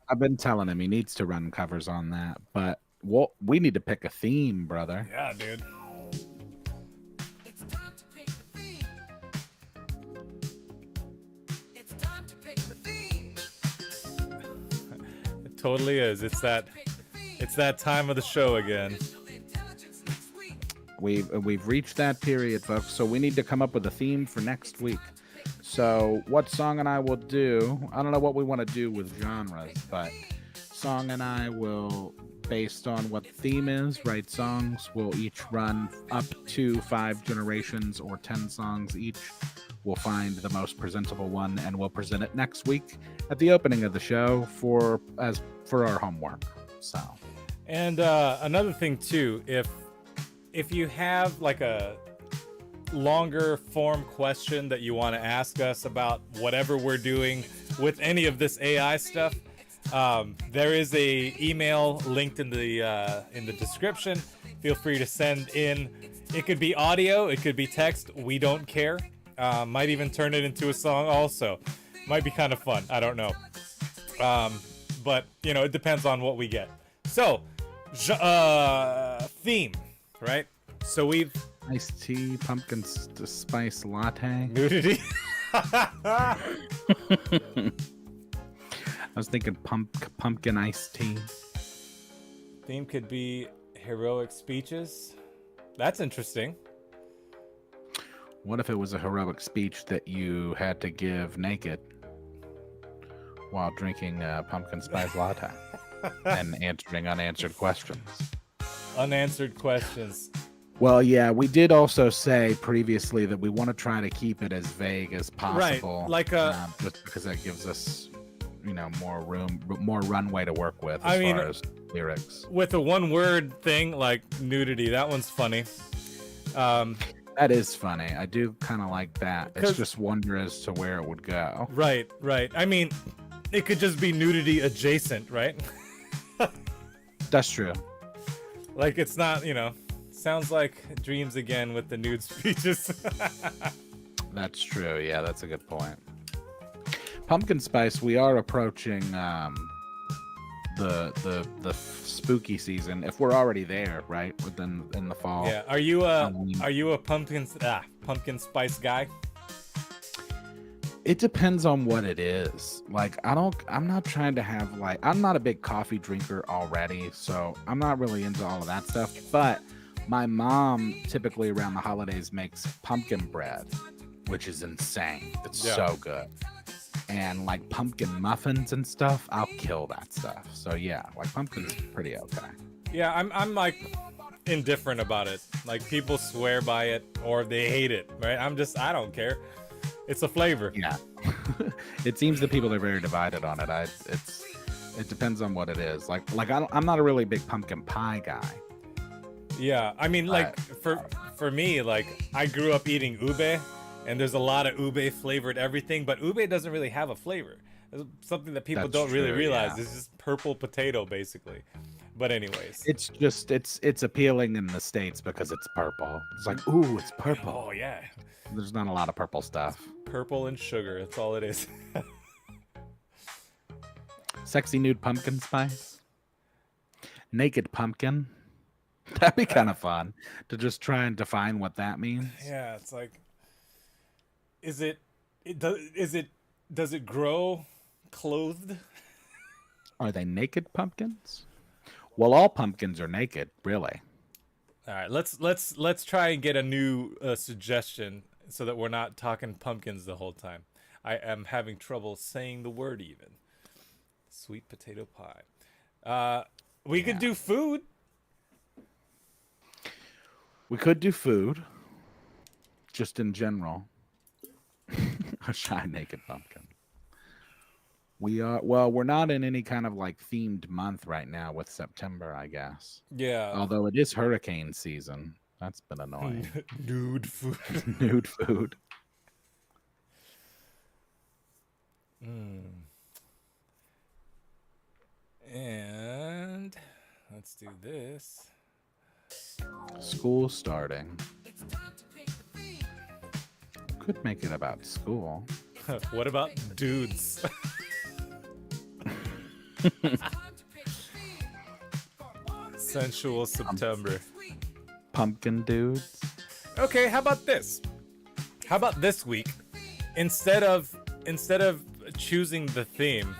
I've been telling him he needs to run covers on that, but we need to pick a theme, brother. yeah, dude. It's time to pick the theme. It's time to pick the theme. It totally is. It's that time of the show again. Intelligence next week. We've reached that period, folks. So we need to come up with a theme for next week. So what Song and I will do, I don't know what we want to do with genres, but Song and I will, based on what the theme is, write songs. We'll each run up to 5 generations or 10 songs each. We'll find the most presentable one and we'll present it next week at the opening of the show for our homework. So, And another thing too, if you have like a longer form question that you want to ask us about whatever we're doing with any of this AI stuff, there is a email linked in the description. Feel free to send in. It could be audio, it could be text. We don't care. Might even turn it into a song also. Might be kind of fun. I don't know. But you know, it depends on what we get. So, theme, right? So we've iced tea, pumpkin spice latte. nudity. I was thinking pumpkin iced tea. Theme could be heroic speeches. That's interesting. What if it was a heroic speech that you had to give naked while drinking pumpkin spice latte and answering unanswered questions? Unanswered questions. Well, yeah, we did also say previously that we want to try to keep it as vague as possible. Right, like just because that gives us, more room, more runway to work with I as mean, far as lyrics. with a one-word thing like nudity. That one's funny. That is funny. I do kind of like that. 'Cause- It's just wonder as to where it would go. Right. I mean, it could just be nudity adjacent, right? That's true. Like it's not, sounds like Dreams Again with the nude speeches. That's true. Yeah, that's a good point. Pumpkin spice. We are approaching the spooky season. If we're already there, right, within in the fall. Yeah. Are you a pumpkin spice guy? It depends on what it is. Like I'm not trying to have I'm not a big coffee drinker already, so I'm not really into all of that stuff. But my mom typically around the holidays makes pumpkin bread, which is insane. It's Yeah. so good. And like pumpkin muffins and stuff, I'll kill that stuff. So yeah, like pumpkin's pretty okay. Yeah, I'm like indifferent about it. Like people swear by it or they hate it, right? I don't care. It's a flavor. Yeah. It seems that people are very divided on it. It depends on what it is. I'm not a really big pumpkin pie guy. Yeah, I mean, like for me, like I grew up eating ube, and there's a lot of ube flavored everything, but ube doesn't really have a flavor. It's something that people That's don't really true, realize. yeah. It's just purple potato, basically. But anyways. It's just it's appealing in the States because it's purple. It's like, ooh, it's purple. Oh yeah, There's not a lot of purple stuff. purple and sugar. That's all it is. Sexy nude pumpkin spice. Naked pumpkin. That'd be kind of fun to just try and define what that means. Yeah, it's like, does it grow clothed? Are they naked pumpkins? Well, all pumpkins are naked, really. All right, let's try and get a new suggestion so that we're not talking pumpkins the whole time. I am having trouble saying the word even. Sweet potato pie. We could do food. We could do food, just in general. A shy naked pumpkin. We're not in any kind of like themed month right now with September, I guess. Yeah. Although it is hurricane season. That's been annoying. Nude food. Nude food. And let's do this. School starting. Could make it about school. What about dudes? Sensual September. Pumpkin dudes. Okay, how about this? How about this week? Instead of choosing the theme,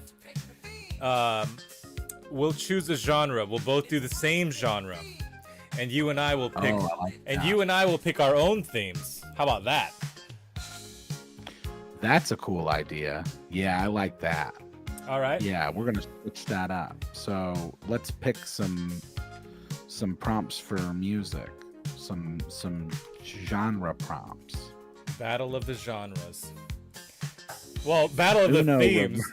we'll choose a genre. We'll both do the same genre, and you and I will pick. You and I will pick our own themes. How about that? That's a cool idea. Yeah, I like that. All right. Yeah, we're gonna switch that up. So let's pick some prompts for music, some genre prompts. Battle of the genres. Well, battle of the Uno themes.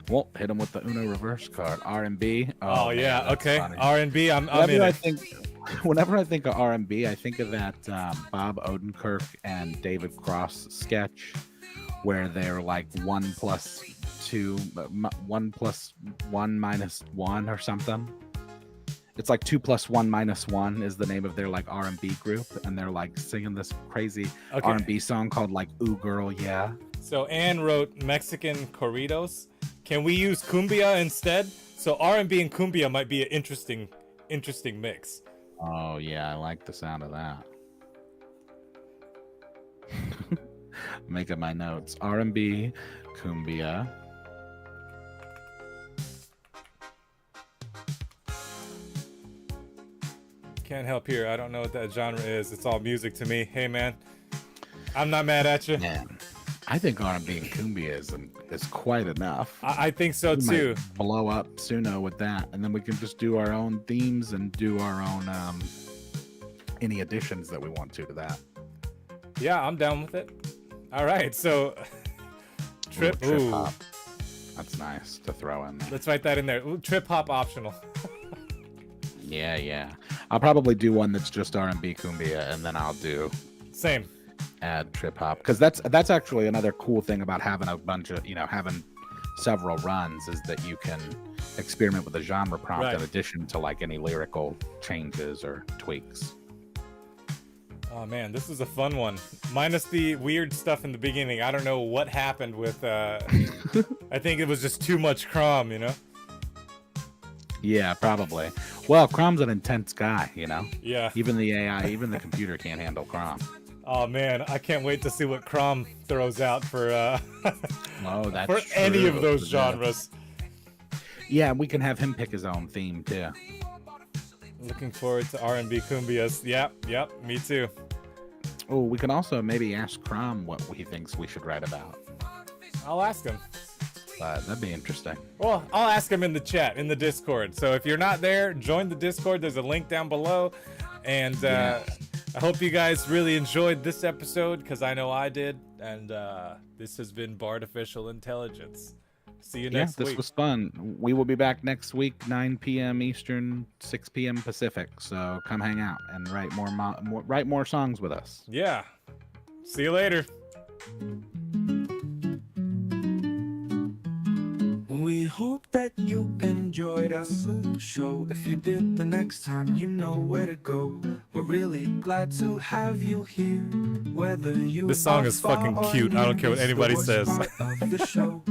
Well, hit them with the Uno reverse card. R&B. Oh man, yeah, that's okay. funny. R&B. I'm in it. Whenever I think of R&B, I think of that Bob Odenkirk and David Cross sketch where they're like 1 plus 2, 1 plus 1 minus 1 or something. It's like 2 plus 1 minus 1 is the name of their like R&B group, and they're like singing this crazy R&B song called like "Ooh Girl Yeah." So Anne wrote Mexican corridos. Can we use cumbia instead? So R&B and cumbia might be an interesting mix. Oh yeah, I like the sound of that. Making my notes. R&B, cumbia. Can't help here. I don't know what that genre is. It's all music to me. Hey man, I'm not mad at you. Man, I think R&B and cumbia is quite enough. I think so We too. might blow up Suno with that, and then we can just do our own themes and do our own any additions that we want to that. Yeah, I'm down with it. All right, so trip hop. That's nice to throw in there. Let's write that in there. Ooh, trip hop optional. Yeah. I'll probably do one that's just R&B cumbia, and then I'll do Same. add trip hop, because that's actually another cool thing about having a bunch of having several runs is that you can experiment with a genre prompt in addition to like any lyrical changes or tweaks. Oh man, this is a fun one. Minus the weird stuff in the beginning. I don't know what happened with I think it was just too much CROM, Yeah, probably. Well, CROM's an intense guy, Yeah. Even the AI, even the computer can't handle CROM. Oh man, I can't wait to see what CROM throws out for Oh, that's for any of those Yeah. genres. Yeah, we can have him pick his own theme too. Looking forward to R&B cumbias. Yep, me too. Oh, we can also maybe ask CROM what he thinks we should write about. I'll ask him. That'd be interesting. Well, I'll ask him in the chat, in the Discord. So if you're not there, join the Discord. There's a link down below. And I hope you guys really enjoyed this episode, because I know I did. And this has been Bartificial Intelligence. See you next week. This was fun. We will be back next week, 9 p.m. Eastern, 6 p.m. Pacific. So come hang out and write more songs with us. Yeah. See you later. We hope that you enjoyed our show. If you did, the next time you know where to go. We're really glad to have you here. Whether you This song are is far fucking or cute. I don't near, care what anybody it's says. part of the show.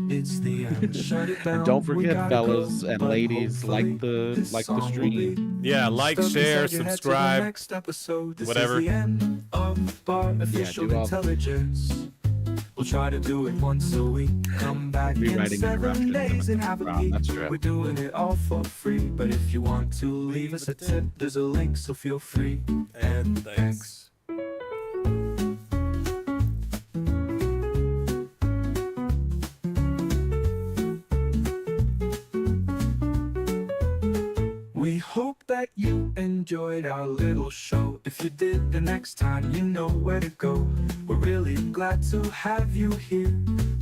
It's the end. Shut it down. And don't We forget, gotta fellas go, and but ladies, like the this song will stream. be Yeah, like, stuck share, inside your head till the subscribe, next episode. This whatever. is the end of Bartificial do all- Intelligence. We'll We'll try to do it once a week. Come back in Rewriting 7 interruptions days and have a Wrong, peek. that's true. We're doing it all for free, but if you want to leave us a tip, there's a link, so feel free. And thanks. We hope that you enjoyed our little show. If you did, the next time you know where to go. We're really glad to have you here.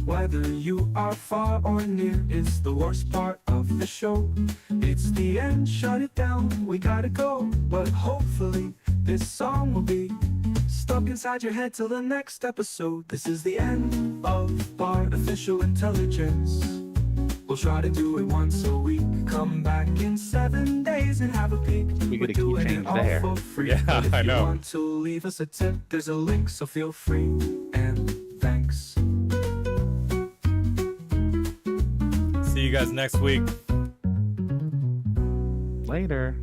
Whether you are far or near, it's the worst part of the show. It's the end, shut it down, we gotta go. But hopefully, this song will be stuck inside your head till the next episode. This is the end of artificial intelligence. We'll try to do it once a week. Come back in 7 days and have a peek. We We're get a key doing change it all there. for free. Yeah, but if I you know. want to leave us a tip, there's a link, so feel free. And thanks. See you guys next week. Later.